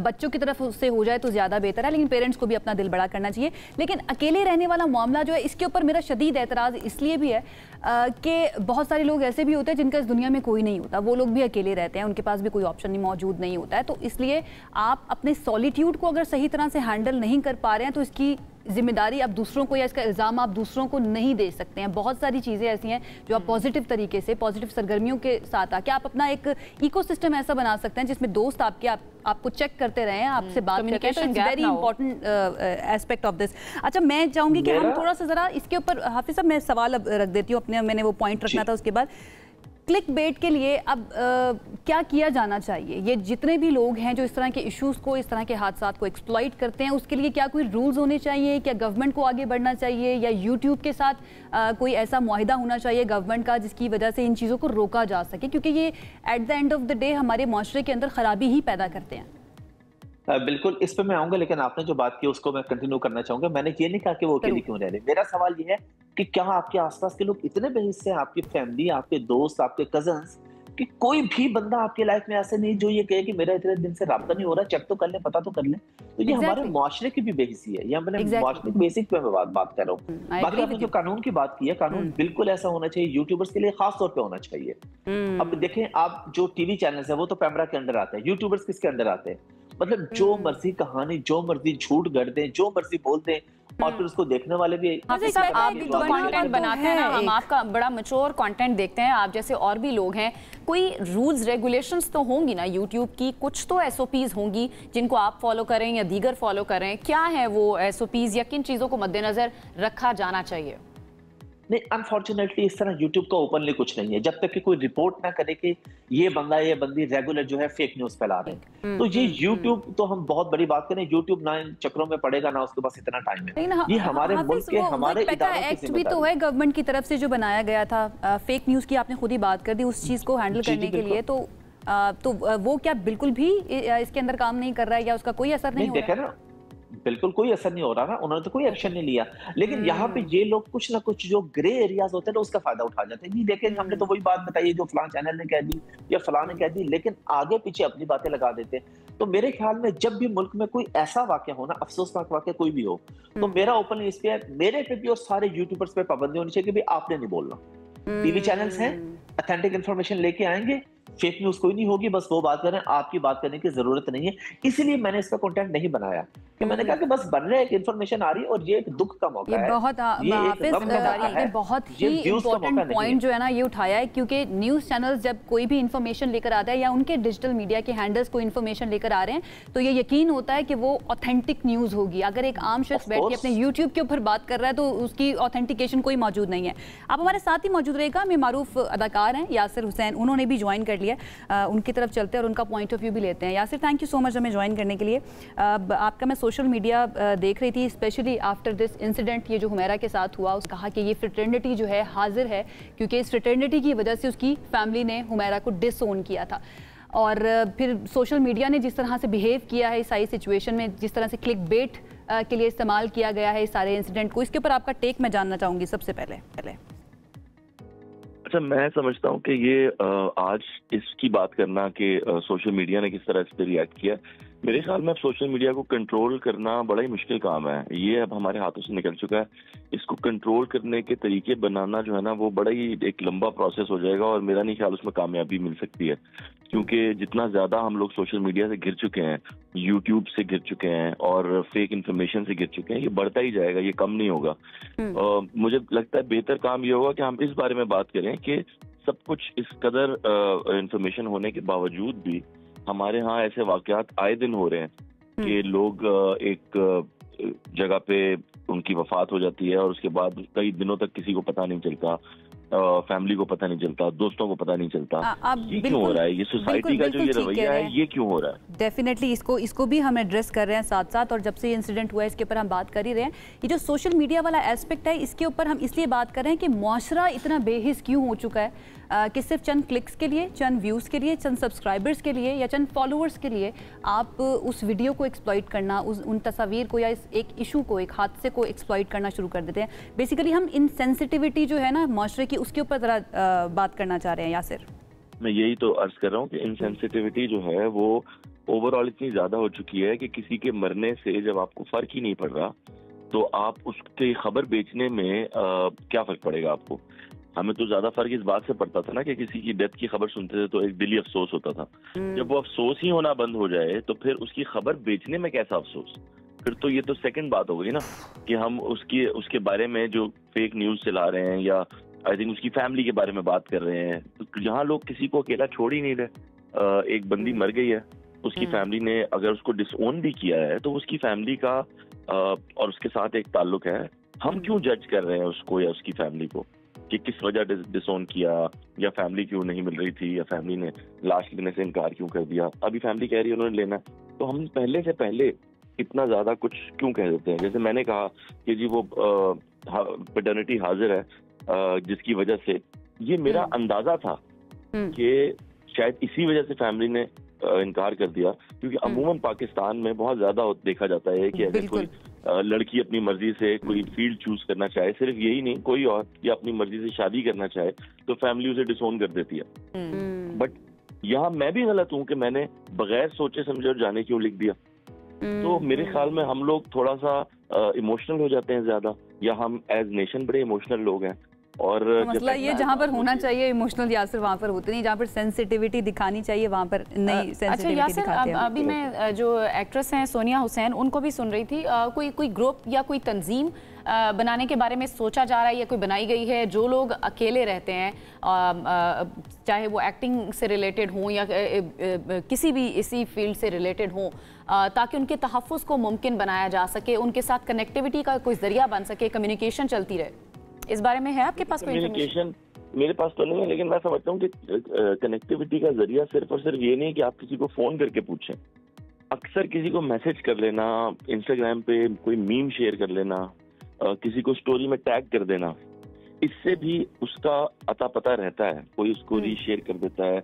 बच्चों की तरफ उससे हो जाए तो ज्यादा बेहतर है, लेकिन पेरेंट्स को भी अपना दिल बड़ा करना चाहिए। लेकिन अकेले रहने वाला मामला जो है, इसके ऊपर मेरा शदीद एतराज इसलिए भी है कि बहुत सारे लोग ऐसे भी होते हैं जिनका इस दुनिया में कोई नहीं होता, वो लोग भी अकेले रहते हैं, उनके पास भी कोई ऑप्शन नहीं मौजूद नहीं होता है। तो इसलिए आप अपने सॉलिट्यूड को अगर सही तरह से हैंडल नहीं कर पा रहे हैं तो इसकी जिम्मेदारी आप दूसरों को, या इसका इल्ज़ाम आप दूसरों को नहीं दे सकते हैं। बहुत सारी चीज़ें ऐसी हैं जो आप पॉजिटिव तरीके से, पॉजिटिव सरगर्मियों के साथ आके आप अपना एक इकोसिस्टम ऐसा बना सकते हैं जिसमें दोस्त आपको चेक करते रहे, आपसे बात करते हैं। तो it's very important aspect of this. अच्छा, मैं चाहूँगी कि हम थोड़ा सा ज़रा इसके ऊपर, हाफिज साहब मैं सवाल अब रख देती हूँ अपने, मैंने वो पॉइंट रखना था, उसके बाद क्लिक बेट के लिए अब क्या किया जाना चाहिए? ये जितने भी लोग हैं जो इस तरह के इश्यूज़ को, इस तरह के हादसात को एक्सप्लॉइट करते हैं, उसके लिए क्या कोई रूल्स होने चाहिए? क्या गवर्नमेंट को आगे बढ़ना चाहिए, या यूट्यूब के साथ कोई ऐसा मुआहिदा होना चाहिए गवर्नमेंट का जिसकी वजह से इन चीज़ों को रोका जा सके? क्योंकि ये at the end of the day हमारे माशरे के अंदर ख़राबी ही पैदा करते हैं। बिल्कुल, इस पे मैं आऊंगा, लेकिन आपने जो बात की उसको मैं कंटिन्यू करना चाहूंगा। मैंने ये नहीं कहा कि वो अकेली क्यों रह रहे। मेरा सवाल ये है कि क्या आपके आसपास के लोग इतने बेहिस्से हैं, आपकी फैमिली, आपके दोस्त, आपके कजन्स, कि कोई भी बंदा आपके लाइफ में ऐसे नहीं जो ये कहे कि मेरा इतने दिन से राब्ता नहीं हो रहा, चेक तो कर ले, पता तो कर ले। तो ये हमारे मुआशरे की भी बेहिस्सी है, ये मैंने मुआशरे की बेसिक पे मैं बात कर रहा हूँ। बाकी आपने जो कानून की बात की है, कानून बिल्कुल ऐसा होना चाहिए, यूट्यूबर्स के लिए खास तौर पे होना चाहिए। अब देखें, आप जो टीवी चैनल्स है वो तो पैमरा के अंडर आते हैं, यूट्यूबर्स किसके अंडर आते हैं? मतलब जो मर्जी कहानी, जो मर्जी झूठ गढ़ दें, जो मर्जी बोल दें, और फिर उसको देखने वाले भी। आप भी तो कंटेंट बनाते हैं ना, हम आपका बड़ा मैच्योर कंटेंट देखते हैं, आप जैसे और भी लोग हैं। कोई रूल्स रेगुलेशंस तो होंगी ना यूट्यूब की, कुछ तो एसओपीज होंगी जिनको आप फॉलो करें या दीगर फॉलो करें। क्या है वो एसओपीज, या किन चीजों को मद्देनजर रखा जाना चाहिए? नहीं, अनफॉर्चुनेटली इस तरह यूट्यूब का ओपनली कुछ नहीं है, जब तक कि कोई रिपोर्ट ना करे कि ये बंदा ये बंदी रेगुलर जो है फेक न्यूज फैला रहे हैं। तो ये यूट्यूब तो हम बहुत बड़ी बात करें, यूट्यूब ना इन चक्रों में पड़ेगा ना उसके पास इतना टाइम है। ये हमारे मुल्क के, हमारे इदारों की जिम्मेदारी भी तो है गवर्नमेंट की तरफ से जो बनाया गया था। फेक न्यूज की आपने खुद ही बात कर दी, उस चीज को हैंडल करने के लिए तो वो क्या बिल्कुल भी इसके अंदर काम नहीं कर रहा है, या उसका कोई असर नहीं हो रहा है? बिल्कुल कोई असर नहीं हो रहा ना, उन्होंने तो कोई एक्शन नहीं लिया। लेकिन यहाँ पे ये लोग कुछ ना कुछ जो ग्रे एरियाज होते हैं ना उसका फायदा उठा जाते हैं। नहीं देखें, हमने तो वही बात बताई जो फलां चैनल ने कह दी या फलां ने कह दी, लेकिन आगे पीछे अपनी बातें लगा देते हैं। तो मेरे ख्याल में जब भी मुल्क में कोई ऐसा वाकया हो ना, अफसोसनाक वाकया कोई भी हो, तो मेरा ओपनली इस पे है, मेरे पे भी और सारे यूट्यूबर्स पे पाबंदी होनी चाहिए कि भाई आपने नहीं बोलना। टीवी चैनल्स हैं, ऑथेंटिक इंफॉर्मेशन लेके आएंगे, फेक न्यूज कोई नहीं होगी, बस वो बात करें, आपकी बात करने की जरूरत नहीं है। इसीलिए मैंने इसका कंटेंट नहीं बनाया कि मैंने कहा कि बस बन रहे एक इंफॉर्मेशन आ रही है और ये एक दुख का मौका है। बहुत बहुत ही इम्पोर्टेंट पॉइंट जो है ना ये उठाया है, क्योंकि न्यूज चैनल्स जब कोई भी इंफॉर्मेशन लेकर आता है या उनके डिजिटल मीडिया के हैंडल्स कोई इंफॉर्मेशन लेकर आ रहे हैं तो ये यकीन होता है कि वो ऑथेंटिक न्यूज होगी। अगर एक आम शख्स बैठ के अपने यूट्यूब के ऊपर बात कर रहा है तो उसकी ऑथेंटिकेशन कोई मौजूद नहीं है। आप हमारे साथ ही मौजूद रहेगा, हमें मारूफ अदाकार हैं यासिर हुसैन, उन्होंने भी ज्वाइन कर लिया। उनकी तरफ चलते हैं और उनका पॉइंट ऑफ व्यू भी लेते हैं। Yasir, thank you so much हमें ज्वाइन करने के लिए। आपका मैं सोशल मीडिया देख रही थी, स्पेशली आफ्टर दिस इंसिडेंट, ये जो हुमैरा के साथ हुआ, उसने कहा कि ये फ्रेटर्निटी जो है हाजिर है, क्योंकि इस फ्रेटर्निटी की वजह से उसकी फैमिली ने हुमैरा को डिसओन किया था। और फिर सोशल मीडिया ने जिस तरह से बिहेव किया है इस सारी सिचुएशन में, जिस तरह से क्लिक बेट के लिए इस्तेमाल किया गया है इस सारे इंसिडेंट को, इसके ऊपर आपका टेक मैं जानना चाहूँगी सबसे पहले। अच्छा, मैं समझता हूँ कि ये आज इसकी बात करना कि सोशल मीडिया ने किस तरह इस पर रिएक्ट किया, मेरे ख्याल में अब सोशल मीडिया को कंट्रोल करना बड़ा ही मुश्किल काम है। ये अब हमारे हाथों से निकल चुका है। इसको कंट्रोल करने के तरीके बनाना जो है ना वो बड़ा ही एक लंबा प्रोसेस हो जाएगा और मेरा नहीं ख्याल उसमें कामयाबी मिल सकती है, क्योंकि जितना ज्यादा हम लोग सोशल मीडिया से घिर चुके हैं, यूट्यूब से घिर चुके हैं और फेक इन्फॉर्मेशन से घिर चुके हैं, ये बढ़ता ही जाएगा, ये कम नहीं होगा। मुझे लगता है बेहतर काम ये होगा कि हम इस बारे में बात करें कि सब कुछ इस कदर इंफॉर्मेशन होने के बावजूद भी हमारे यहाँ ऐसे वाकयात आए दिन हो रहे हैं कि लोग एक जगह पे उनकी वफात हो जाती है और उसके बाद कई दिनों तक किसी को पता नहीं चलता, फैमिली को पता नहीं चलता, दोस्तों को पता नहीं चलता। ये क्यों हो रहा है? ये सोसाइटी का जो ये रवैया है ये क्यों हो रहा है? डेफिनेटली इसको भी हम एड्रेस कर रहे हैं साथ साथ, और जब से ये इंसिडेंट हुआ है इसके ऊपर हम बात कर ही रहे हैं। ये जो सोशल मीडिया वाला एस्पेक्ट है इसके ऊपर हम इसलिए बात कर रहे हैं कि मुआशरा इतना बेहिस क्यों हो चुका है कि सिर्फ चंद क्लिक्स के लिए, चंद व्यूज़ के लिए, चंद सब्सक्राइबर्स के लिए या चंद फॉलोअर्स के लिए आप उस वीडियो को एक्सप्लॉइट करना, उन तस्वीर को या एक इशू को, एक हादसे को एक्सप्लॉइट करना शुरू कर देते हैं। बेसिकली हम इनसेंसिटिविटी जो है ना माशरे की, उसके ऊपर ज़रा बात करना चाह रहे हैं यासिर। मैं यही तो अर्ज कर रहा हूँ कि इनसेंसिटिविटी जो है वो ओवरऑल इतनी ज़्यादा हो चुकी है कि किसी के मरने से जब आपको फ़र्क ही नहीं पड़ रहा तो आप उसकी खबर बेचने में क्या फ़र्क पड़ेगा आपको? हमें तो ज्यादा फर्क इस बात से पड़ता था ना कि किसी की डेथ की खबर सुनते थे तो एक दिली अफसोस होता था। जब वो अफसोस ही होना बंद हो जाए तो फिर उसकी खबर बेचने में कैसा अफसोस? फिर तो ये तो सेकंड बात हो गई ना कि हम उसके बारे में जो फेक न्यूज चला रहे हैं या आई थिंक उसकी फैमिली के बारे में बात कर रहे हैं। तो यहाँ लोग किसी को अकेला छोड़ ही नहीं रहे। एक बंदी मर गई है, उसकी फैमिली ने अगर उसको डिसओन भी किया है तो उसकी फैमिली का और उसके साथ एक ताल्लुक है। हम क्यों जज कर रहे हैं उसको या उसकी फैमिली को कि किस वजह डिसओन किया, या फैमिली क्यों नहीं मिल रही थी, या फैमिली ने लाश लेने से इनकार क्यों कर दिया? अभी फैमिली कह रही है उन्होंने लेना, तो हम पहले से पहले इतना ज्यादा कुछ क्यों कह देते हैं? जैसे मैंने कहा कि जी वो पैटर्निटी हाजिर है, जिसकी वजह से ये मेरा अंदाजा था कि शायद इसी वजह से फैमिली ने इनकार कर दिया, क्योंकि अमूमन पाकिस्तान में बहुत ज्यादा देखा जाता है कि अगर कोई लड़की अपनी मर्जी से कोई फील्ड चूज करना चाहे, सिर्फ यही नहीं कोई और, या अपनी मर्जी से शादी करना चाहे तो फैमिली उसे डिसोन कर देती है। बट यहाँ मैं भी गलत हूँ कि मैंने बगैर सोचे समझे और जाने क्यों लिख दिया। तो मेरे ख्याल में हम लोग थोड़ा सा इमोशनल हो जाते हैं ज्यादा, या हम एज नेशन बड़े इमोशनल लोग हैं। और मतलब ये जहाँ पर होना चाहिए इमोशनल यासिर वहाँ पर होते नहीं, जहाँ पर सेंसिटिविटी दिखानी चाहिए वहाँ पर नहीं सेंसिटिविटी दिखाते हैं। अभी मैं जो एक्ट्रेस हैं सोनिया हुसैन, उनको भी सुन रही थी, कोई ग्रुप या कोई तंजीम बनाने के बारे में सोचा जा रहा है या कोई बनाई गई है जो लोग अकेले रहते हैं, चाहे वो एक्टिंग से रिलेटेड हों या किसी भी इसी फील्ड से रिलेटेड हों, ताकि उनके तहफ़्फ़ुज़ को मुमकिन बनाया जा सके, उनके साथ कनेक्टिविटी का कोई जरिया बन सके, कम्युनिकेशन चलती रहे। इस बारे में है आपके पास कोई कम्युनिकेशन? मेरे पास तो नहीं है, लेकिन मैं समझता हूँ कि कनेक्टिविटी का जरिया सिर्फ और सिर्फ ये नहीं कि आप किसी को फोन करके पूछें। अक्सर किसी को मैसेज कर लेना, इंस्टाग्राम पे कोई मीम शेयर कर लेना, किसी को स्टोरी में टैग कर देना, इससे भी उसका अता पता रहता है। कोई उसको रीशेयर कर देता है,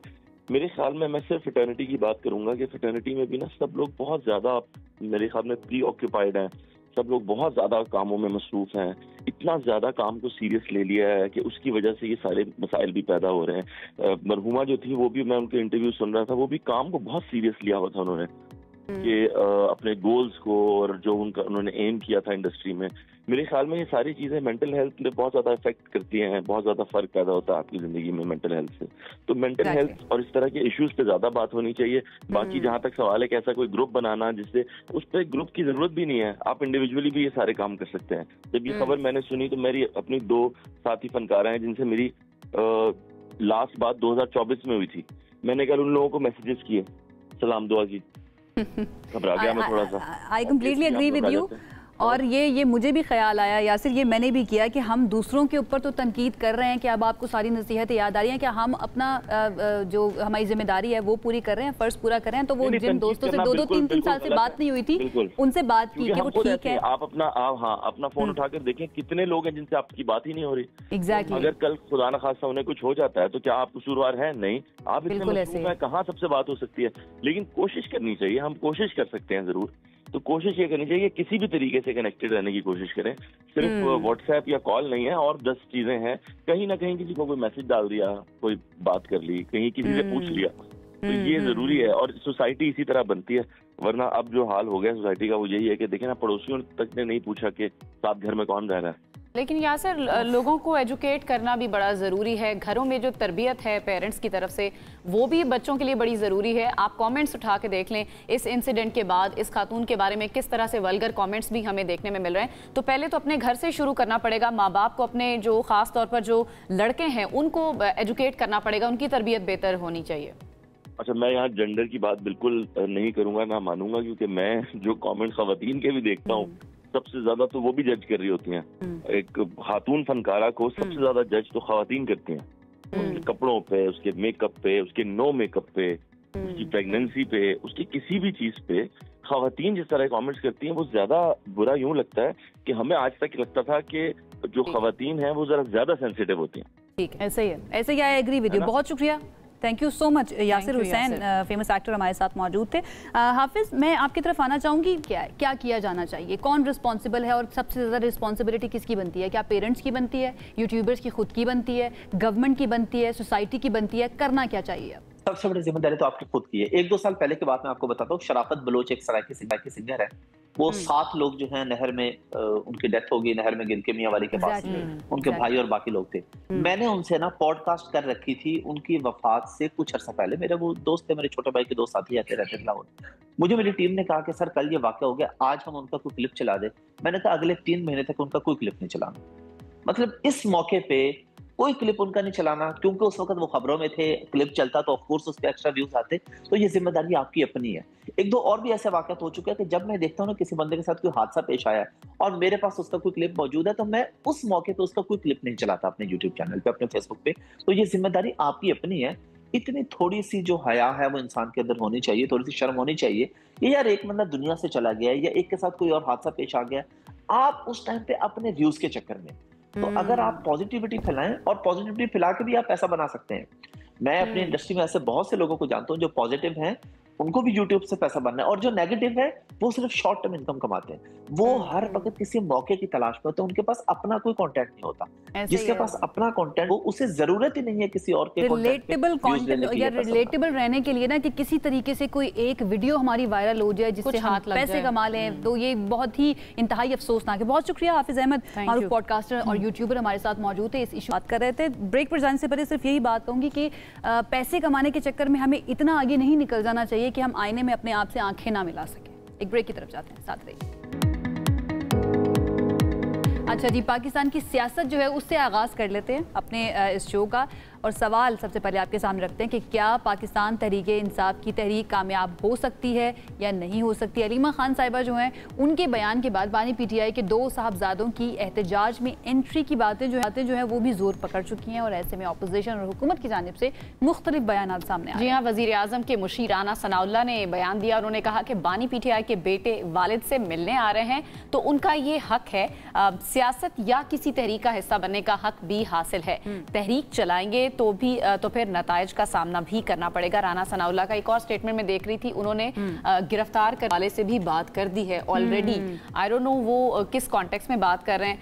मेरे ख्याल में मैं सिर्फ फ्रेटर्निटी की बात करूंगा कि फ्रेटर्निटी में भी ना सब लोग बहुत ज्यादा मेरे ख्याल में प्री ऑक्यूपाइड हैं, सब लोग बहुत ज्यादा कामों में मसरूफ हैं, इतना ज्यादा काम को सीरियस ले लिया है कि उसकी वजह से ये सारे मसाइल भी पैदा हो रहे हैं। मरहुमा जो थी वो भी, मैं उनके इंटरव्यू सुन रहा था, वो भी काम को बहुत सीरियस लिया हुआ था उन्होंने कि अपने गोल्स को और जो उन्होंने एम किया था इंडस्ट्री में। मेरे ख्याल में ये सारी चीजें मेंटल हेल्थ में बहुत ज्यादा इफेक्ट करती हैं, बहुत ज्यादा फर्क पैदा होता है आपकी जिंदगी में मेंटल हेल्थ से। तो मेंटल हेल्थ और इस तरह के इश्यूज पे ज्यादा बात होनी चाहिए। बाकी जहां तक सवाल है कि ऐसा कोई ग्रुप बनाना जिससे, उस पर ग्रुप की जरूरत भी नहीं है, आप इंडिविजुअली भी ये सारे काम कर सकते हैं। जब ये खबर मैंने सुनी तो मेरी अपनी 2 साथी फनकारा हैं जिनसे मेरी लास्ट बात 2024 में हुई थी, मैंने कल उन लोगों को मैसेजेस किए, सलाम दुआ की, घबरा गया मैं थोड़ा सा। I completely agree with you. और ये मुझे भी ख्याल आया यासिर, ये मैंने भी किया कि हम दूसरों के ऊपर तो तनकीद कर रहे हैं कि अब आपको सारी नसीहतें याद आ रही हैं, क्या हम अपना जो हमारी जिम्मेदारी है वो पूरी कर रहे हैं, फर्ज पूरा कर रहे हैं। तो वो जिन दोस्तों से 2-3 साल से बात नहीं हुई थी, उनसे बात की कि वो ठीक है। आप अपना फोन उठाकर देखें कितने लोग हैं जिनसे आपकी बात ही नहीं हो रही। एग्जैक्टली। अगर कल खुदा न खास्ता उन्हें कुछ हो जाता है तो क्या आप कसूरवार हैं? नहीं, आप इतने मसरूफ हैं, कहाँ सबसे बात हो सकती है। लेकिन कोशिश करनी चाहिए, हम कोशिश कर सकते हैं जरूर। तो कोशिश ये करनी चाहिए किसी भी तरीके से कनेक्टेड रहने की कोशिश करें, सिर्फ व्हाट्सएप या कॉल नहीं है, और 10 चीजें हैं। कहीं ना कहीं किसी को कोई मैसेज डाल दिया, कोई बात कर ली, कहीं किसी से पूछ लिया, तो ये जरूरी है। और सोसाइटी इसी तरह बनती है, वरना अब जो हाल हो गया सोसाइटी का वो यही है कि देखें ना, पड़ोसियों तक ने नहीं पूछा कि साथ घर में कौन रह रहा है। लेकिन यासिर, लोगों को एजुकेट करना भी बड़ा ज़रूरी है। घरों में जो तरबियत है पेरेंट्स की तरफ से, वो भी बच्चों के लिए बड़ी ज़रूरी है। आप कमेंट्स उठा के देख लें इस इंसिडेंट के बाद, इस खातून के बारे में किस तरह से वल्गर कमेंट्स भी हमें देखने में मिल रहे हैं। तो पहले तो अपने घर से शुरू करना पड़ेगा, माँ बाप को अपने जो ख़ास तौर पर जो लड़के हैं उनको एजुकेट करना पड़ेगा, उनकी तरबियत बेहतर होनी चाहिए। अच्छा, मैं यहाँ जेंडर की बात बिल्कुल नहीं करूँगा, ना मानूंगा, क्योंकि मैं जो कॉमेंट खवातीन के भी देखता हूँ सबसे ज्यादा तो वो भी जज कर रही होती हैं। एक खातून फनकारा को सबसे ज्यादा जज तो खवातीन करती हैं, उसके कपड़ों पे, उसके मेकअप पे, उसके नो मेकअप पे, उसकी प्रेगनेंसी पे, उसकी किसी भी चीज पे खवातीन जिस तरह कमेंट्स करती हैं वो ज्यादा बुरा यूं लगता है कि हमें आज तक लगता था कि जो खवातीन हैं वो जरा ज्यादा सेंसिटिव होती हैं। ठीक है, ऐसे ही है, ऐसे ही। I agree with you. बहुत शुक्रिया, thank you so much. Yasir Hussain, famous actor, हमारे साथ मौजूद थे। हाफिज, मैं आपकी तरफ आना चाहूँगी, क्या किया जाना चाहिए, कौन रिस्पॉन्सिबल है, और सबसे ज़्यादा रिस्पॉन्सिबिलिटी किसकी बनती है? क्या पेरेंट्स की बनती है, यूट्यूबर्स की खुद की बनती है, गवर्नमेंट की बनती है, सोसाइटी की बनती है? करना क्या चाहिए? सबसे बड़ी जिम्मेदारी तो आपकी खुद की है। 1-2 साल पहले की बात मैं आपको बताता हूँ। शराफत बलोच एक सराय की सिंगर है, वो 7 लोग जो हैं नहर में, उनकी डेथ हो गई नहर में गिर के मियांवाली के पास, उनके भाई और बाकी लोग थे। मैंने उनसे ना पॉडकास्ट कर रखी थी उनकी वफात से कुछ अर्सा पहले। मेरे वो दोस्त थे, मेरे छोटे भाई के 2 साथी आते रहते थे लाहौर। मुझे मेरी टीम ने कहा कि सर कल ये वाकया हो गया, आज हम उनका कोई क्लिप चला दे। मैंने कहा अगले 3 महीने तक उनका कोई क्लिप नहीं चलाना। मतलब इस मौके पे कोई क्लिप उनका नहीं चलाना, क्योंकि उस वक्त वो खबरों में थे, क्लिप चलता तो ऑफ कोर्स उस पे एक्स्ट्रा व्यूज आते। तो ये जिम्मेदारी आपकी अपनी है। 1-2 और भी ऐसे वाकयात हो चुके हैं कि जब मैं देखता हूँ ना किसी बंदे के साथ कोई हादसा पेश आया और मेरे पास उसका कोई क्लिप मौजूद है, तो मैं उस मौके पे उसका कोई क्लिप नहीं चलाता अपने यूट्यूब चैनल पे, अपने फेसबुक पे। तो ये जिम्मेदारी आपकी अपनी है। इतनी थोड़ी सी जो हया है वो इंसान के अंदर होनी चाहिए, थोड़ी सी शर्म होनी चाहिए। ये यार एक बंदा दुनिया से चला गया है या एक के साथ कोई और हादसा पेश आ गया, आप उस टाइम पे अपने व्यूज के चक्कर में, तो अगर आप पॉजिटिविटी फैलाएं, और पॉजिटिविटी फैला के भी आप पैसा बना सकते हैं। मैं अपनी इंडस्ट्री में ऐसे बहुत से लोगों को जानता हूं जो पॉजिटिव हैं, उनको भी यूट्यूब से पैसा बनना है, और जो नेगेटिव है वो सिर्फ शॉर्ट टर्म इनकम कमाते हैं। वो हर वक्त किसी मौके की तलाश में होते हैं, उनके पास अपना कोई कंटेंट नहीं होता। जिसके पास अपना कंटेंट, वो उसे जरूरत ही नहीं है किसी और के रिलेटेबल कंटेंट या रिलेटेबल रहने के लिए ना, कि किसी तरीके से कोई एक वीडियो हमारी वायरल हो जाए जिससे हम पैसे कमा लें, तो ये बहुत ही इंतहाई अफसोसनाक है। बहुत शुक्रिया हाफिज अहमद, मारूफ पॉडकास्टर और यूट्यूबर हमारे साथ मौजूद थे, इस इशू बात कर रहे थे। ब्रेक पर जाने से पहले सिर्फ यही बात कहूँगी कि पैसे कमाने के चक्कर में हमें इतना आगे नहीं निकल जाना चाहिए कि हम आईने में अपने आप से आंखें ना मिला सके। एक ब्रेक की तरफ जाते हैं, साथ रहिए। अच्छा जी, पाकिस्तान की सियासत जो है उससे आगाज़ कर लेते हैं अपने इस शो का, और सवाल सबसे पहले आपके सामने रखते हैं कि क्या पाकिस्तान तहरीक इंसाफ की तहरीक कामयाब हो सकती है या नहीं हो सकती। अलीमा खान साहिबा जो हैं, उनके बयान के बाद बानी पीटीआई के 2 साहबजादों की एहतजाज में एंट्री की बातें जो है वो भी जोर पकड़ चुकी हैं, और ऐसे में अपोजिशन और हुकूमत की जानिब से मुख्तलिफ बयान सामने आए। जी हाँ, वज़ीर आज़म के मुशीर राना सनाउल्लाह ने बयान दिया। उन्होंने कहा कि बानी पीटीआई के बेटे वालिद से मिलने आ रहे हैं तो उनका ये हक है। सियासत या किसी तहरीक का हिस्सा बनने का हक भी हासिल है। तहरीक चलाएंगे तो फिर नताइज का सामना भी करना पड़ेगा। राना सनाउल्लाह का एक और स्टेटमेंट में देख रही थी, उन्होंने गिरफ्तार करने वाले से भी बात कर दी है ऑलरेडी। आई डोंट नो वो किस कॉन्टेक्स्ट में बात कर रहे हैं।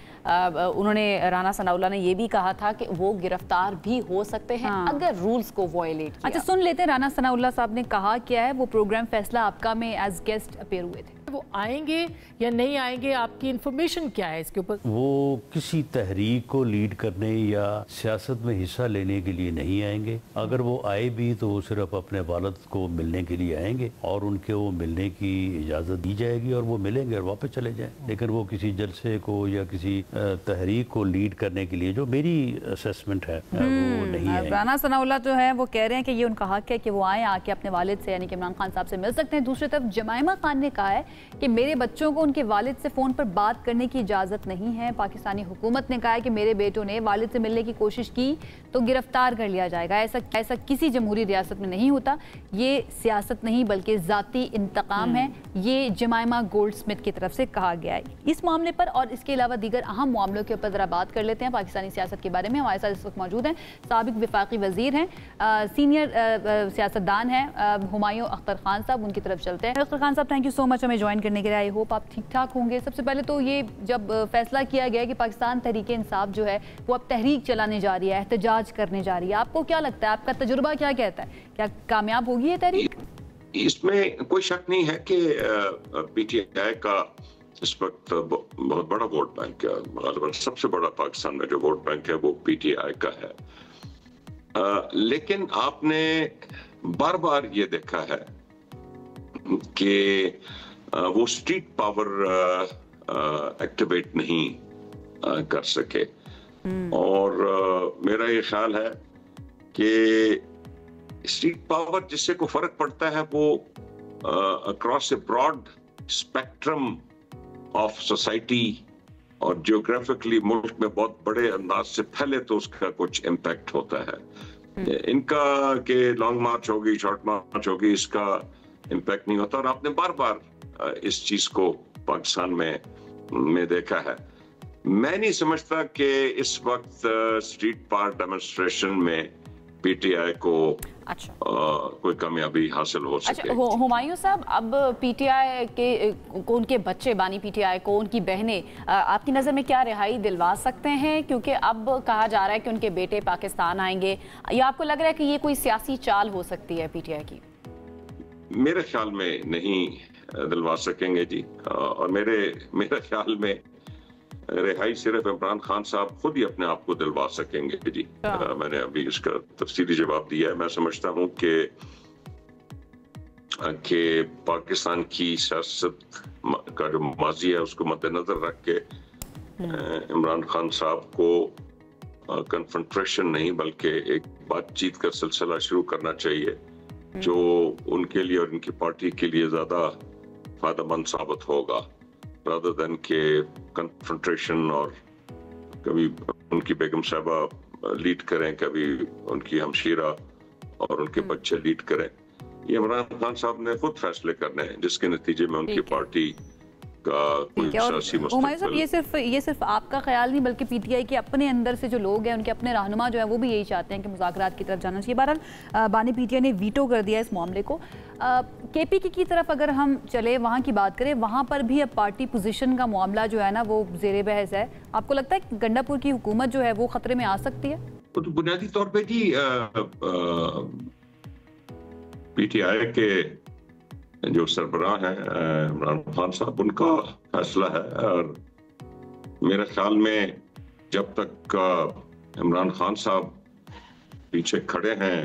उन्होंने राना सनाउल्लाह ने ये भी कहा था कि वो गिरफ्तार भी हो सकते हैं अगर रूल्स को वायलेट किया। अच्छा, सुन लेते हैं राना सनाउल्लाह साहब ने कहा क्या है। वो प्रोग्राम फैसला आपका में एज गेस्ट अपीयर हुए थे। वो आएंगे या नहीं आएंगे, आपकी इंफॉर्मेशन क्या है इसके ऊपर? वो किसी तहरीक को लीड करने या सियासत में हिस्सा लेने के लिए नहीं आएंगे। अगर वो आए भी तो वो सिर्फ अपने वालिद को मिलने के लिए आएंगे और उनके वो मिलने की इजाज़त दी जाएगी और वो मिलेंगे और वापस चले जाएं। लेकिन वो किसी जलसे को या किसी तहरीक को लीड करने के लिए, जो मेरी असेसमेंट है, वो नहीं आएंगे। राना सनाउल्लाह जो है वो कह रहे हैं कि ये उनका हक है कि वो आए, आके अपने वालिद से यानी कि इमरान खान साहब से मिल सकते हैं। दूसरी तरफ जमाइमा खान ने कहा है कि मेरे बच्चों को उनके वालिद से फ़ोन पर बात करने की इजाज़त नहीं है। पाकिस्तानी हुकूमत ने कहा है कि मेरे बेटों ने वालिद से मिलने की कोशिश की तो गिरफ्तार कर लिया जाएगा। ऐसा किसी जमहूरी रियासत में नहीं होता। ये सियासत नहीं बल्कि ज़ाती इंतकाम है। ये जमाइमा गोल्डस्मिथ की तरफ से कहा गया है इस मामले पर। और इसके अलावा दीगर अहम मामलों के ऊपर ज़रा बात कर लेते हैं पाकिस्तानी सियासत के बारे में। हमारे साथ इस वक्त मौजूद हैं साबिक वफाकी वज़ीर हैं, सीनियर सियासतदान हैं हुमायूं अख्तर खान साहब। उनकी तरफ चलते हैं। अख्तर खान साहब, थैंक यू सो मच हमें ज्वाइन करने के लिए। आई होप आप ठीक ठाक होंगे। सबसे पहले तो ये जब फैसला किया गया कि पाकिस्तान तहरीक इंसाफ जो है वो अब तहरीक चलाने जा रही है, एहतजाज करने जा रही है, आपको क्या लगता है, आपका तजुर्बा क्या कहता है, क्या कामयाब होगी ये तहरीक? इसमें कोई शक नहीं है कि पीटीआई का इस वक्त बहुत बड़ा वोट बैंक है। गालिबन सबसे बड़ा पाकिस्तान में जो वोट बैंक है वो पीटीआई का है। लेकिन आपने बार बार ये देखा है कि वो स्ट्रीट पावर एक्टिवेट नहीं कर सके। और मेरा ये ख्याल है कि स्ट्रीट पावर जिससे को फर्क पड़ता है वो across a broad spectrum of society और जियोग्राफिकली मुल्क में बहुत बड़े अंदाज से फैले तो उसका कुछ इम्पैक्ट होता है। इनका कि लॉन्ग मार्च होगी, शॉर्ट मार्च होगी, इसका इम्पैक्ट नहीं होता। और आपने बार बार इस चीज को पाकिस्तान में देखा है। मैं नहीं समझता कि इस वक्त स्ट्रीट पावर डेमोन्स्ट्रेशन में पीटीआई को कोई कामयाबी हासिल हो सके। हुमायूं साहब, अब पीटीआई को उनके बच्चे बानी पीटीआई को उनकी बहनें आपकी नज़र में क्या रिहाई दिलवा सकते हैं? क्योंकि अब कहा जा रहा है कि उनके बेटे पाकिस्तान आएंगे, या आपको लग रहा है कि ये कोई सियासी चाल हो सकती है पीटीआई की? मेरे ख्याल में नहीं दिलवा सकेंगे जी। और मेरे ख्याल में रिहाई सिर्फ इमरान खान साहब खुद ही अपने आप को दिलवा सकेंगे जी। मैंने अभी इसका तफसीली जवाब दिया है। मैं समझता हूँ कि पाकिस्तान की सियासत का जो माजी है उसको मद्देनजर रख के इमरान खान साहब को कन्फ्रंटेशन नहीं बल्कि एक बातचीत का सिलसिला शुरू करना चाहिए जो उनके लिए और उनकी पार्टी के लिए ज्यादा फायदेमंद साबित होगा, rather than के कन्फ्रंटेशन। और कभी उनकी बेगम साहबा लीड करें, कभी उनकी हमशीरा और उनके बच्चे लीड करें। ये इमरान खान साहब ने खुद फैसले करने हैं जिसके नतीजे में उनकी पार्टी का कोई सियासी साहब, ये सिर्फ आपका ख्याल नहीं बल्कि पीटीआई के अपने अंदर से जो लोग हैं, उनके अपने रहनुमा जो है वो भी यही चाहते हैं कि मुज़ाकरात की तरफ जाना चाहिए। बहरहाल बानी पीटीआई ने वीटो कर दिया इस मामले को। केपीके की तरफ अगर हम चले, वहाँ की बात करें, वहाँ पर भी अब पार्टी पोजीशन का मामला जो है ना वो ज़ेरे बहस है। आपको लगता है कि गंडापुर की हुकूमत जो है वो खतरे में आ सकती है? तो बुनियादी तौर पे जी पीटीआई के जो सरबराह हैं इमरान खान साहब, उनका फैसला है। और मेरे ख्याल में जब तक इमरान खान साहब पीछे खड़े हैं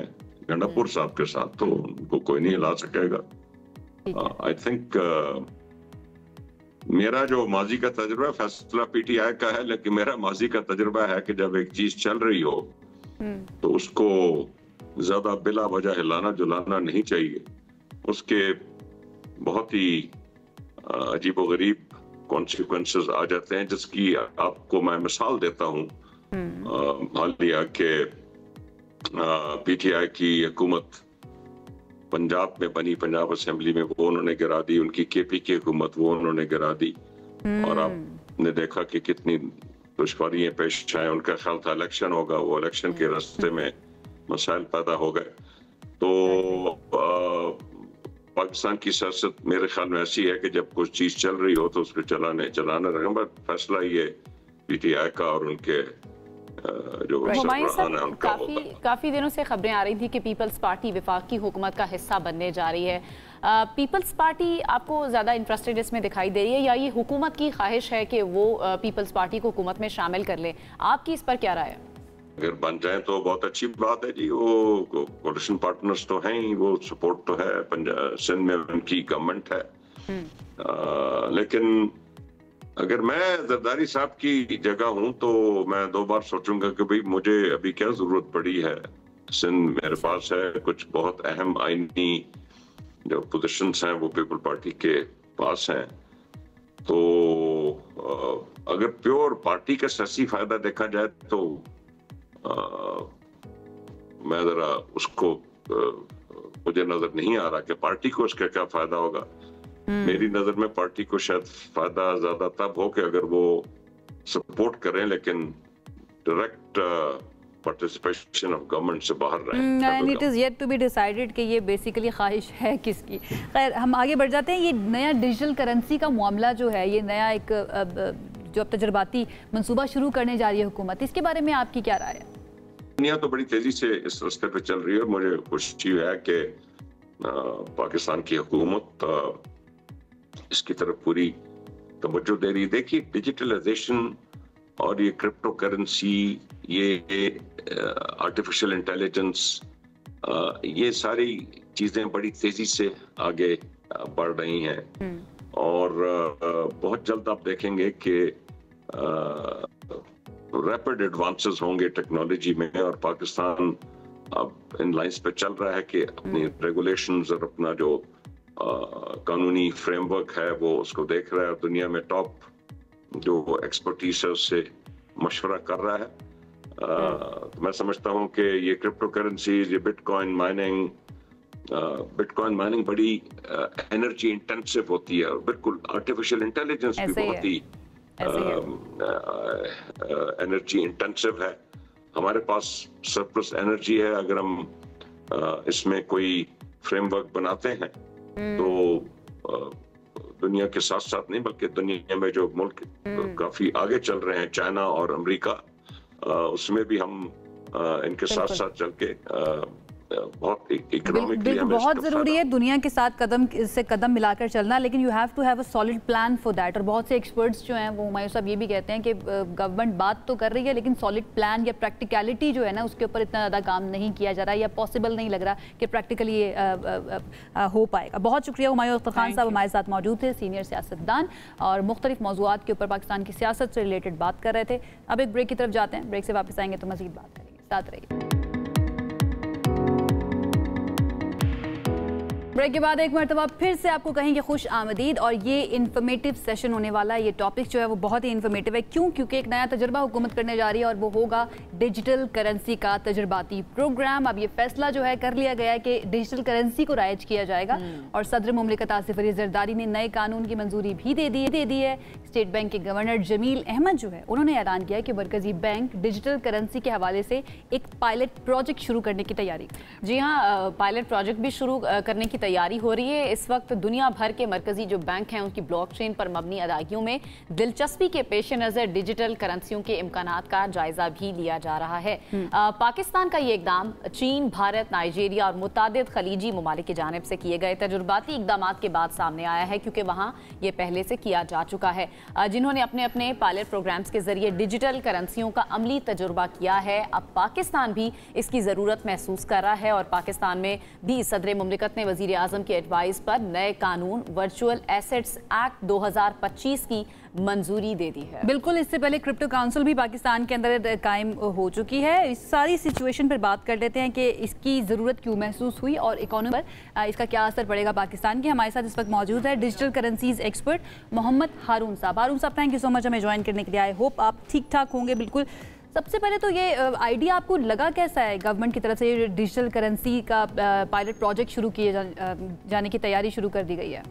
गंडापुर साहब के साथ तो उनको कोई नहीं हिला सकेगा। आई थिंक मेरा जो माजी का तजुर्बा, फैसला पीटीआई का है, लेकिन मेरा माजी का तजुर्बा है कि जब एक चीज चल रही हो तो उसको ज्यादा बिला वजह हिलाना जुलाना नहीं चाहिए। उसके बहुत ही अजीबोगरीब कॉन्सिक्वेंसेस आ जाते हैं, जिसकी आपको मैं मिसाल देता हूँ। हालिया के पीटीआई की हुकूमत पंजाब में बनी, पंजाब असेंबली में, वो उन्होंने गिरा दी। उनकी केपी की हुकूमत वो उन्होंने गिरा दी। और अब ने देखा कि कितनी दुश्वारियां पेश आए, उनका ख्याल था इलेक्शन होगा, वो इलेक्शन के रास्ते में मसाइल पैदा हो गए। तो पाकिस्तान की सियासत मेरे ख्याल में ऐसी है कि जब कुछ चीज चल रही हो तो उसको चलाना रहेगा, बट फैसला ये PTI का और उनके जो सरबराहान है उनका होगा। काफी दिनों से खबरें आ रही थी कि पीपल्स पार्टी वफाकी हुकूमत का हिस्सा बनने जा रही है। पीपल्स पार्टी आपको ज्यादा इंटरेस्टेड इसमें दिखाई दे रही है या ये हुकूमत की ख्वाहिश है कि वो पीपल्स पार्टी को हुकूमत में शामिल कर ले? आपकी इस पर क्या राय है? अगर बन जाए तो बहुत अच्छी बात है जी। वो कोalition पार्टनर्स तो हैं ही, वो सपोर्ट तो है, सिंध में उनकी गवर्नमेंट है। लेकिन अगर मैं जरदारी साहब की जगह हूं तो मैं 2 बार सोचूंगा कि भाई मुझे अभी क्या जरूरत पड़ी है। सिंध मेरे पास है, कुछ बहुत अहम आईनी जो पोजीशंस हैं वो पीपल पार्टी के पास हैं। तो अगर प्योर पार्टी का सियासी फायदा देखा जाए तो मैं जरा उसको मुझे नजर नहीं आ रहा कि पार्टी को उसका क्या फायदा होगा। मेरी नजर में पार्टी को शायद फायदा ज्यादा तब हो कि अगर वो सपोर्ट करें लेकिन डायरेक्ट पार्टिसिपेशन ऑफ गवर्नमेंट से बाहर रहें। And it is yet to be decided कि ये बेसिकली ख्वाहिश है किसकी। खैर हम आगे बढ़ जाते हैं। ये नया डिजिटल करेंसी का मामला जो है, ये नया एक जो अब तजर्बाती मंसूबा शुरू करने जा रही है हुकूमत, इसके बारे में आपकी क्या राय है? दुनिया तो बड़ी तेजी से इस रास्ते पे चल रही है और मुझे खुशी है कि पाकिस्तान की हुकूमत इसकी तरफ पूरी तवज्जो दे रही है। देखिए डिजिटलाइजेशन और ये क्रिप्टो करेंसी, ये आर्टिफिशियल इंटेलिजेंस, ये सारी चीजें बड़ी तेजी से आगे बढ़ रही हैं और बहुत जल्द आप देखेंगे कि रैपिड एडवांसेस होंगे टेक्नोलॉजी में और पाकिस्तान अब इन लाइंस पे चल रहा है कि अपनी रेगुलेशंस और अपना जो कानूनी फ्रेमवर्क है वो उसको देख रहा है और दुनिया में टॉप जो एक्सपर्टीज है उससे मशवरा कर रहा है। तो मैं समझता हूँ कि ये क्रिप्टो करेंसीज, ये बिटकॉइन माइनिंग बड़ी एनर्जी इंटेंसिव होती है और बिल्कुल आर्टिफिशियल इंटेलिजेंस भी बहुत ही एनर्जी इंटेंसिव है। हमारे पास सरप्लस एनर्जी है। अगर हम इसमें कोई फ्रेमवर्क बनाते हैं तो दुनिया के साथ साथ नहीं बल्कि दुनिया में जो मुल्क काफी आगे चल रहे हैं, चाइना और अमेरिका, उसमें भी हम इनके साथ साथ चल के बहुत इकोनॉमिकली बहुत जरूरी है दुनिया के साथ कदम मिलाकर चलना, लेकिन you have to have a solid plan for that. और बहुत से एक्सपर्ट्स जो हैं वो हुमायूं साहब ये भी कहते हैं कि गवर्नमेंट बात तो कर रही है लेकिन सॉलिड प्लान या प्रैक्टिकलिटी जो है ना उसके ऊपर इतना ज़्यादा काम नहीं किया जा रहा है या पॉसिबल नहीं लग रहा कि प्रैक्टिकली ये हो पाएगा। बहुत शुक्रिया हुमायूं अख्तर खान साहब हमारे साथ मौजूद थे, सीनियर सियासतदान, और मुख्तलिफ मौज़ूआत के ऊपर पाकिस्तान की सियासत से रिलेटेड बात कर रहे थे। अब एक ब्रेक की तरफ जाते हैं, ब्रेक से वापस आएंगे तो मज़ीद बात करेंगे, साथ रहिए। ब्रेक के बाद एक मरतबा फिर से आपको कहेंगे खुश आमदीद, और ये इन्फॉर्मेटिव सेशन होने वाला है। ये टॉपिक जो है वो बहुत ही इन्फॉर्मेटिव है। क्यों? क्योंकि एक नया तजर्बा हुकूमत करने जा रही है और वो होगा डिजिटल करेंसी का तजर्बाती प्रोग्राम। अब ये फैसला जो है कर लिया गया है कि डिजिटल करेंसी को राइज किया जाएगा और सदर मुमलिकत आसिफ अली जरदारी ने नए कानून की मंजूरी भी दे दी है। स्टेट बैंक के गवर्नर जमील अहमद जो है उन्होंने ऐलान किया कि मरकजी बैंक डिजिटल करेंसी के हवाले से एक पायलट प्रोजेक्ट शुरू करने की तैयारी। जी हाँ, पायलट प्रोजेक्ट भी शुरू करने की तैयारी हो रही है। इस वक्त दुनिया भर के मरकजी जो बैंक हैं उनकी ब्लॉकचेन पर मबनी अदायगियों में दिलचस्पी के पेश नज़र डिजिटल करेंसियों के इम्कानात का जायजा भी लिया जा रहा है। पाकिस्तान का ये इकदाम चीन, भारत, नाइजीरिया और मुतादिद खलीजी ममालिक की जानिब से किए गए तजुर्बाती इकदाम के बाद सामने आया है, क्योंकि वहाँ ये पहले से किया जा चुका है। जिन्होंने अपने अपने पायलट प्रोग्राम्स के जरिए डिजिटल करेंसियों का अमली तजुर्बा किया है, अब पाकिस्तान भी इसकी ज़रूरत महसूस कर रहा है और पाकिस्तान में भी सदर मुमलिकत ने वज़ीर आज़म के एडवाइस पर नए कानून वर्चुअल एसेट्स एक्ट 2025 की मंजूरी दे दी है। बिल्कुल, इससे पहले क्रिप्टो काउंसिल भी पाकिस्तान के अंदर कायम हो चुकी है। इस सारी सिचुएशन पर बात कर लेते हैं कि इसकी ज़रूरत क्यों महसूस हुई और इकोनॉमी पर इसका क्या असर पड़ेगा पाकिस्तान की। हमारे साथ इस वक्त मौजूद है डिजिटल करेंसीज एक्सपर्ट मोहम्मद हारून साहब। हारून साहब, थैंक यू सो मच हमें ज्वाइन करने के लिए। आई होप आप ठीक ठाक होंगे। बिल्कुल, सबसे पहले तो ये आइडिया आपको लगा कैसा है गवर्नमेंट की तरफ से ये डिजिटल करेंसी का पायलट प्रोजेक्ट शुरू किए जाने की तैयारी शुरू कर दी गई है?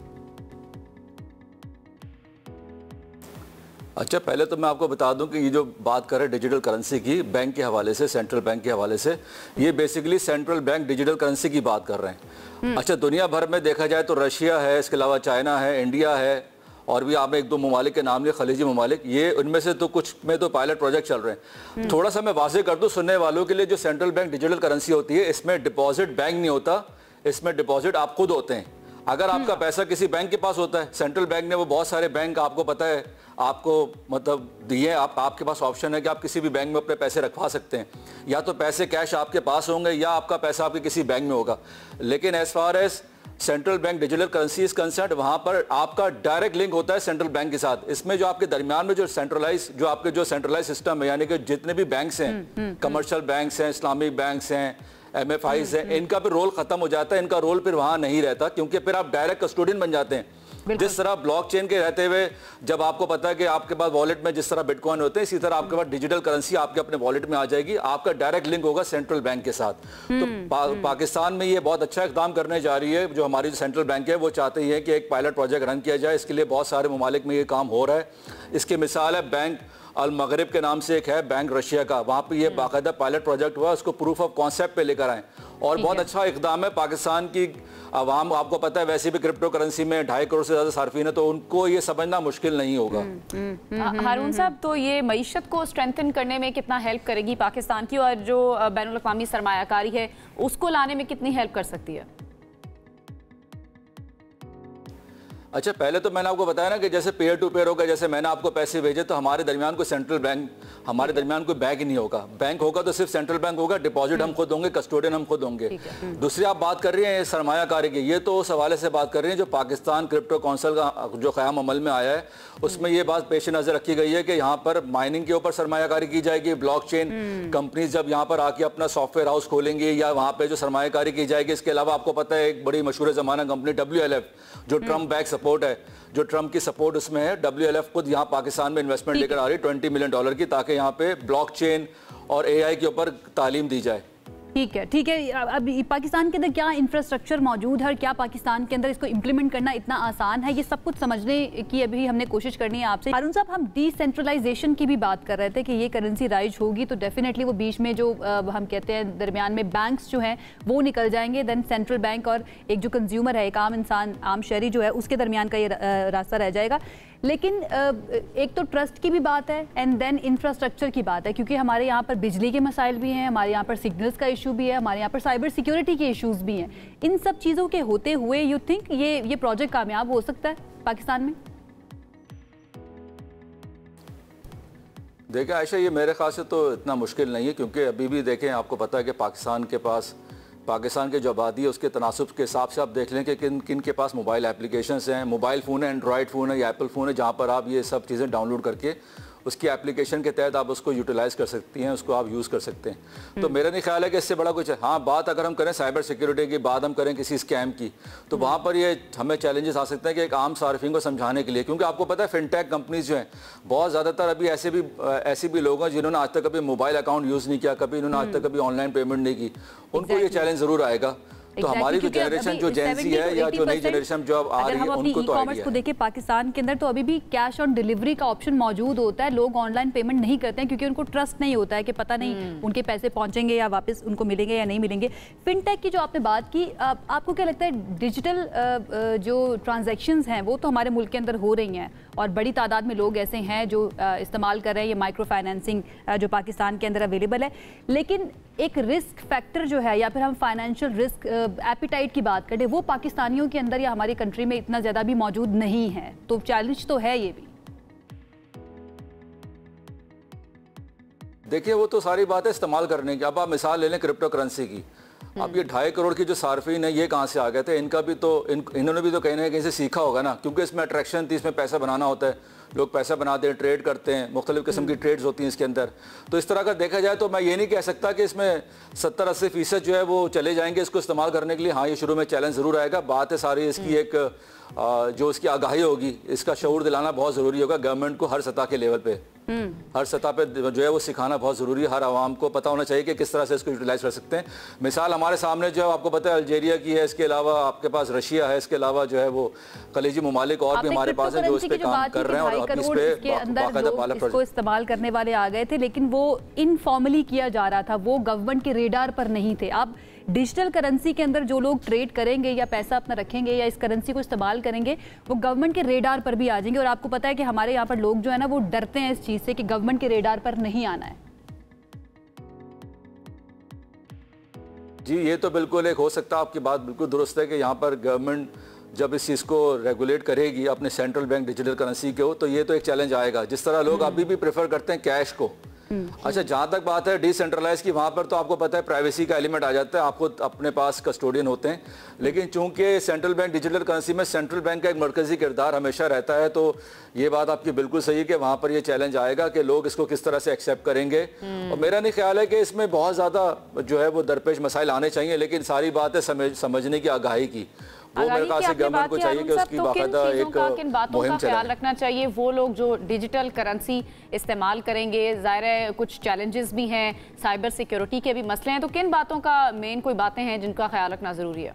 अच्छा, पहले तो मैं आपको बता दूं कि ये जो बात कर रहे हैं डिजिटल करेंसी की, बैंक के हवाले से, सेंट्रल बैंक के हवाले से, ये basically central bank digital currency की बात कर रहे हैं। अच्छा, दुनिया भर में देखा जाए तो रशिया है, इसके अलावा चाइना है, इंडिया है, और भी आपने 1-2 ममालिक के नाम लिए, खलीजी ममालिक, ये उनमें से तो कुछ में तो पायलट प्रोजेक्ट चल रहे हैं। थोड़ा सा मैं वाज़ेह कर दूं सुनने वालों के लिए, जो सेंट्रल बैंक डिजिटल करेंसी होती है, इसमें डिपॉजिट बैंक नहीं होता, इसमें डिपॉजिट आप खुद होते हैं। अगर आपका पैसा किसी बैंक के पास होता है, सेंट्रल बैंक ने वो बहुत सारे बैंक आपको पता है आपको मतलब दिए, आपके पास ऑप्शन है कि आप किसी भी बैंक में अपने पैसे रखवा सकते हैं, या तो पैसे कैश आपके पास होंगे या आपका पैसा आपके किसी बैंक में होगा। लेकिन as far as central bank digital currency is concerned, वहां पर आपका डायरेक्ट लिंक होता है सेंट्रल बैंक के साथ। इसमें जो आपके दरमियान में जो आपके जो सेंट्रलाइज सिस्टम है, यानी कि जितने भी बैंक्स हैं, कमर्शियल बैंक्स हैं, इस्लामिक बैंक्स हैं, MFIs हैं, इनका भी रोल खत्म हो जाता है। इनका रोल फिर वहां नहीं रहता, क्योंकि फिर आप डायरेक्ट कस्टोडियन बन जाते हैं। जिस तरह ब्लॉकचेन के रहते हुए जब आपको पता है कि आपके पास वॉलेट में जिस तरह बिटकॉइन होते हैं, इसी तरह आपके पास डिजिटल करेंसी आपके अपने वॉलेट में आ जाएगी, आपका डायरेक्ट लिंक होगा सेंट्रल बैंक के साथ। तो पाकिस्तान में ये बहुत अच्छा इक़दाम करने जा रही है। जो हमारी जो सेंट्रल बैंक है वो चाहते हैं कि एक पायलट प्रोजेक्ट रन किया जाए। इसके लिए बहुत सारे ममालिक में ये काम हो रहा है। इसकी मिसाल है बैंक अल मगरिब के नाम से एक है बैंक रशिया का, वहाँ पे ये बाकायदा पायलट प्रोजेक्ट हुआ, उसको प्रूफ ऑफ कॉन्सेप्ट पे लेकर आए और बहुत अच्छा इकदाम है। पाकिस्तान की आवाम, आपको पता है वैसे भी क्रिप्टो करेंसी में 2.5 करोड़ से ज़्यादा सार्फिन है, तो उनको ये समझना मुश्किल नहीं होगा। हारून साहब, तो ये मईशत को स्ट्रेंथन करने में कितना हेल्प करेगी पाकिस्तान की, और जो बैनुल अक़वामी सरमायाकारी है उसको लाने में कितनी हेल्प कर सकती है? अच्छा, पहले तो मैंने आपको बताया ना कि जैसे पेयर टू पेयर होगा, जैसे मैंने आपको पैसे भेजे तो हमारे दरमियान कोई सेंट्रल बैंक, हमारे दरमियान कोई बैंक ही नहीं होगा। बैंक होगा तो सिर्फ सेंट्रल बैंक होगा, डिपॉजिट हम खुद होंगे, कस्टोडियन हम खुद होंगे। दूसरी आप बात कर रही हैं सरमायाकारी की, ये तो उस हवाले से बात कर रही हैं जो पाकिस्तान क्रिप्टो काउंसिल का जो क़याम अमल में आया है, उसमें ये बात पेश नज़र रखी गई है कि यहाँ पर माइनिंग के ऊपर सरमायाकारी की जाएगी। ब्लॉकचेन कंपनीज जब यहाँ पर आके अपना सॉफ्टवेयर हाउस खोलेंगी या वहाँ पर जो सरमायाकारी की जाएगी। इसके अलावा आपको पता है एक बड़ी मशहूर ज़माना कंपनी WLF, जो ट्रम्प बैक सपोर्ट है, जो ट्रम्प की सपोर्ट उसमें है, WLF खुद यहाँ पाकिस्तान में इन्वेस्टमेंट लेकर आ रही है $20 मिलियन की, ताकि यहाँ पे ब्लॉकचेन और AI के ऊपर तालीम दी जाए। ठीक है, ठीक है। अब पाकिस्तान के अंदर क्या इंफ्रास्ट्रक्चर मौजूद है और क्या पाकिस्तान के अंदर इसको इम्प्लीमेंट करना इतना आसान है, ये सब कुछ समझने की अभी हमने कोशिश करनी है आपसे। हारून साहब, हम डिसेंट्रलाइजेशन की भी बात कर रहे थे कि ये करेंसी राइज होगी तो डेफिनेटली वो बीच में जो हम कहते हैं दरमियान में बैंक्स जो हैं वो निकल जाएंगे, देन सेंट्रल बैंक और एक जो कंज्यूमर है, एक आम इंसान, आम शहरी जो है, उसके दरमियान का ये रास्ता रह जाएगा। लेकिन एक तो ट्रस्ट की भी बात है एंड देन इंफ्रास्ट्रक्चर की बात है, क्योंकि हमारे यहाँ पर बिजली के मसाइल भी हैं, हमारे यहाँ पर सिग्नल्स का इशू भी है, हमारे यहाँ पर साइबर सिक्योरिटी के इश्यूज भी हैं। इन सब चीज़ों के होते हुए यू थिंक ये प्रोजेक्ट कामयाब हो सकता है पाकिस्तान में? देखिए आयशा, ये मेरे ख्याल से तो इतना मुश्किल नहीं है, क्योंकि अभी भी देखें, आपको पता है कि पाकिस्तान के जो आबादी है उसके तनासुब के हिसाब से आप देख लें कि किन के पास मोबाइल एप्लीकेशंस हैं, मोबाइल फ़ोन है, एंड्रॉयड फ़ोन है या एप्पल फ़ोन है, जहाँ पर आप ये सब चीज़ें डाउनलोड करके उसकी एप्लीकेशन के तहत आप उसको यूटिलाइज़ कर सकती हैं, उसको आप यूज़ कर सकते हैं। तो मेरा नहीं ख्याल है कि इससे बड़ा कुछ है। हाँ, बात अगर हम करें साइबर सिक्योरिटी की, बात हम करें किसी स्कैम की, तो वहाँ पर ये हमें चैलेंजेस आ सकते हैं कि एक आम सार्फिन को समझाने के लिए, क्योंकि आपको पता है फिनटेक कंपनीज जो हैं बहुत ज़्यादातर अभी ऐसे भी लोग हैं जिन्होंने आज तक कभी मोबाइल अकाउंट यूज़ नहीं किया, कभी इन्होंने आज तक कभी ऑनलाइन पेमेंट नहीं की, उनको ये चैलेंज ज़रूर आएगा। तो हमारी जो जनरेशन जो जेनजी है या जो नई जनरेशन जो अब आ रही है उनको तो कॉमर्स को देखें पाकिस्तान के अंदर, तो अभी भी कैश ऑन डिलीवरी का ऑप्शन मौजूद होता है। लोग ऑनलाइन पेमेंट नहीं करते हैं क्योंकि उनको ट्रस्ट नहीं होता है कि पता नहीं उनके पैसे पहुंचेंगे या वापस उनको मिलेंगे या नहीं मिलेंगे। फिनटेक की जो आपने बात की, आपको क्या लगता है डिजिटल जो ट्रांजेक्शंस हैं वो तो हमारे मुल्क के अंदर हो रही हैं और बड़ी तादाद में लोग ऐसे हैं जो इस्तेमाल कर रहे हैं ये माइक्रो फाइनेंसिंग जो पाकिस्तान के अंदर अवेलेबल है, लेकिन एक रिस्क फैक्टर जो है या फिर हम फाइनेंशियल रिस्क एपिटाइट की बात करें, वो पाकिस्तानियों के अंदर या हमारी कंट्री में इतना ज़्यादा भी मौजूद नहीं है। तो चैलेंज तो है ये भी। देखिए, वो तो सारी बात है इस्तेमाल करने की। अब आप मिसाल ले लें क्रिप्टो करेंसी की, अब ये 2.5 करोड़ की जो सार्फिन है ये कहाँ से आ गए थे? इनका भी तो इन्होंने भी तो कहीं ना कहीं से सीखा होगा ना, क्योंकि इसमें अट्रैक्शन थी, इसमें पैसा बनाना होता है, लोग पैसा बनाते हैं, ट्रेड करते हैं, मुख्तलिफ किस्म की ट्रेड्स होती हैं इसके अंदर। तो इस तरह का देखा जाए तो मैं ये नहीं कह सकता कि इसमें 70-80% जो है वो चले जाएंगे इसको इस्तेमाल करने के लिए। हाँ, ये शुरू में चैलेंज ज़रूर आएगा। बात है सारी इसकी एक जो उसकी आगाही होगी, इसका शऊर दिलाना बहुत ज़रूरी होगा गवर्नमेंट को हर सतह के लेवल पे। हर सतह पे जो है वो सिखाना बहुत ज़रूरी है। हर आवाम को पता होना चाहिए कि किस तरह से इसको यूटिलाइज कर सकते हैं। मिसाल हमारे सामने जो है आपको पता है अल्जीरिया की है, इसके अलावा आपके पास रशिया है, इसके अलावा जो है वो खलीजी ममालिक और भी हमारे पास है जो इस पे काम कर रहे हैं और इस पे इसको इस्तेमाल करने वाले आ गए थे, लेकिन वो इनफॉर्मली किया जा रहा था, वो गवर्नमेंट के रेडार पर नहीं थे। अब डिजिटल करेंसी के अंदर जो लोग ट्रेड करेंगे या पैसा अपना रखेंगे या इस करेंसी को इस्तेमाल करेंगे वो गवर्नमेंट के रेडार पर भी आ जाएंगे। और आपको पता है कि हमारे यहाँ पर लोग जो है ना वो डरते हैं इस चीज़ से कि गवर्नमेंट के रेडार पर नहीं आना है। जी ये तो बिल्कुल एक हो सकता है, आपकी बात बिल्कुल दुरुस्त है कि यहाँ पर गवर्नमेंट जब इस चीज़ को रेगुलेट करेगी अपने सेंट्रल बैंक डिजिटल करेंसी को, तो ये तो एक चैलेंज आएगा। जिस तरह लोग अभी भी प्रेफर करते हैं कैश को। अच्छा जहाँ तक बात है डिसेंट्रलाइज की, वहाँ पर तो आपको पता है प्राइवेसी का एलिमेंट आ जाता है, आपको अपने पास कस्टोडियन होते हैं। लेकिन चूंकि सेंट्रल बैंक डिजिटल करेंसी में सेंट्रल बैंक का एक मरकजी किरदार हमेशा रहता है, तो ये बात आपकी बिल्कुल सही है कि वहाँ पर ये चैलेंज आएगा कि लोग इसको किस तरह से एक्सेप्ट करेंगे। और मेरा नहीं ख्याल है कि इसमें बहुत ज़्यादा जो है वो दरपेश मसाइल आने चाहिए, लेकिन सारी बात है समझने की, आगाही की। वो मेरे ख्याल से गवर्नमेंट को चाहिए कि उसकी बाकायदा एक किन बातों का ख्याल रखना चाहिए। वो लोग जो डिजिटल करेंसी इस्तेमाल करेंगे, ज़ाहिर है कुछ चैलेंजेस भी हैं, साइबर सिक्योरिटी के भी मसले हैं, तो किन बातों का मेन कोई बातें हैं जिनका ख्याल रखना ज़रूरी है?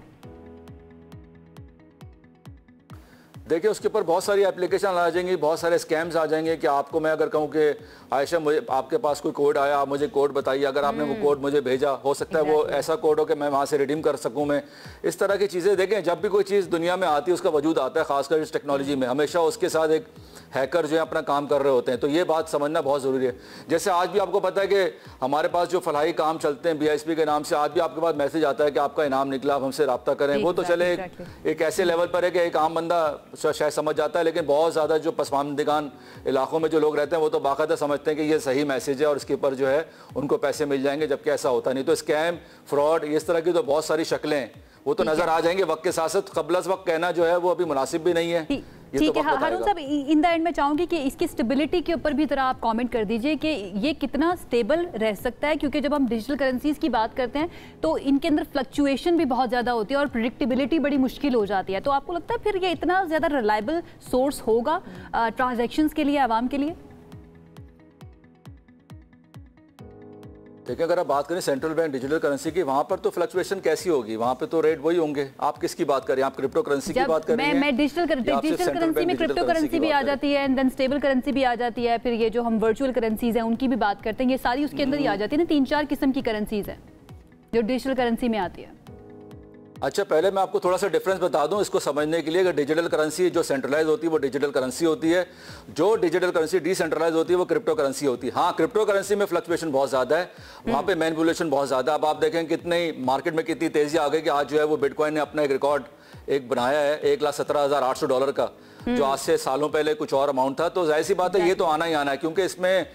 देखिए उसके ऊपर बहुत सारी एप्लीकेशन आ जाएंगी, बहुत सारे स्कैम्स आ जाएंगे कि आपको मैं अगर कहूँ कि आयशा मुझे आपके पास कोई कोड आया, आप मुझे कोड बताइए, अगर आपने वो कोड मुझे भेजा, हो सकता है वो ऐसा कोड हो कि मैं वहाँ से रिडीम कर सकूँ। मैं इस तरह की चीज़ें देखें, जब भी कोई चीज़ दुनिया में आती है उसका वजूद आता है, खासकर इस टेक्नोलॉजी में हमेशा उसके साथ एक हैकर जो है अपना काम कर रहे होते हैं, तो ये बात समझना बहुत ज़रूरी है। जैसे आज भी आपको पता है कि हमारे पास जो फलाही काम चलते हैं BISP के नाम से, आज भी आपके पास मैसेज आता है कि आपका इनाम निकला, आप हमसे रब्ता करें। वो तो चले एक ऐसे लेवल पर है कि एक आम बंदा शायद समझ जाता है, लेकिन बहुत ज़्यादा जो पसमानदिगान इलाकों में जो लोग रहते हैं वो तो बाकायदा समझते हैं कि ये सही मैसेज है और इसके ऊपर जो है उनको पैसे मिल जाएंगे, जबकि ऐसा होता नहीं। तो स्कैम, फ्रॉड, इस तरह की तो बहुत सारी शक्लें हैं, वो तो नजर आ जाएंगे वक्त के साथ साथ। क़ब्ल वक्त कहना जो है वो अभी मुनासिब भी नहीं है। ठीक है हारून साहब, इन द एंड में चाहूंगी कि इसकी स्टेबिलिटी के ऊपर भी जरा आप कमेंट कर दीजिए कि ये कितना स्टेबल रह सकता है, क्योंकि जब हम डिजिटल करेंसीज की बात करते हैं तो इनके अंदर फ्लक्चुएशन भी बहुत ज़्यादा होती है और प्रेडिक्टेबिलिटी बड़ी मुश्किल हो जाती है। तो आपको लगता है फिर ये इतना ज़्यादा रिलायबल सोर्स होगा ट्रांजैक्शंस के लिए, आवाम के लिए? देखिए अगर आप बात करें सेंट्रल बैंक डिजिटल करेंसी की, वहाँ पर तो फ्लक्चुएशन कैसी होगी, वहाँ पे तो रेट वही होंगे। आप किसकी बात करें, आप क्रिप्टो करेंसी की बात कर रहे हैं? मैं डिजिटल करेंसी में क्रिप्टो करेंसी भी आ जाती है, एंड देन स्टेबल करेंसी भी आ जाती है, फिर ये जो हम वर्चुअल करेंसीज हैं उनकी भी बात करते हैं, ये सारी उसके अंदर ही आ जाती है ना। 3-4 किस्म की करेंसीज हैं जो डिजिटल करेंसी में आती है। अच्छा पहले मैं आपको थोड़ा सा डिफरेंस बता दूं इसको समझने के लिए कि डिजिटल करेंसी जो सेंट्रलाइज होती है वो डिजिटल करेंसी होती है, जो डिजिटल करेंसी डिसेंट्रलाइज होती है वो क्रिप्टो करेंसी होती है। हाँ क्रिप्टो करेंसी में फ्लक्चुएशन बहुत ज़्यादा है, वहाँ पे मैनिपुलेशन बहुत ज़्यादा। अब आप देखें कितने मार्केट में कितनी तेज़ी आ गई कि आज जो है वो बिटकॉइन ने अपना एक रिकॉर्ड एक बनाया है $1,17,800 का, जो आज से सालों पहले कुछ और अमाउंट था। तो जाहिर सी बात है ये तो आना ही आना है, क्योंकि इसमें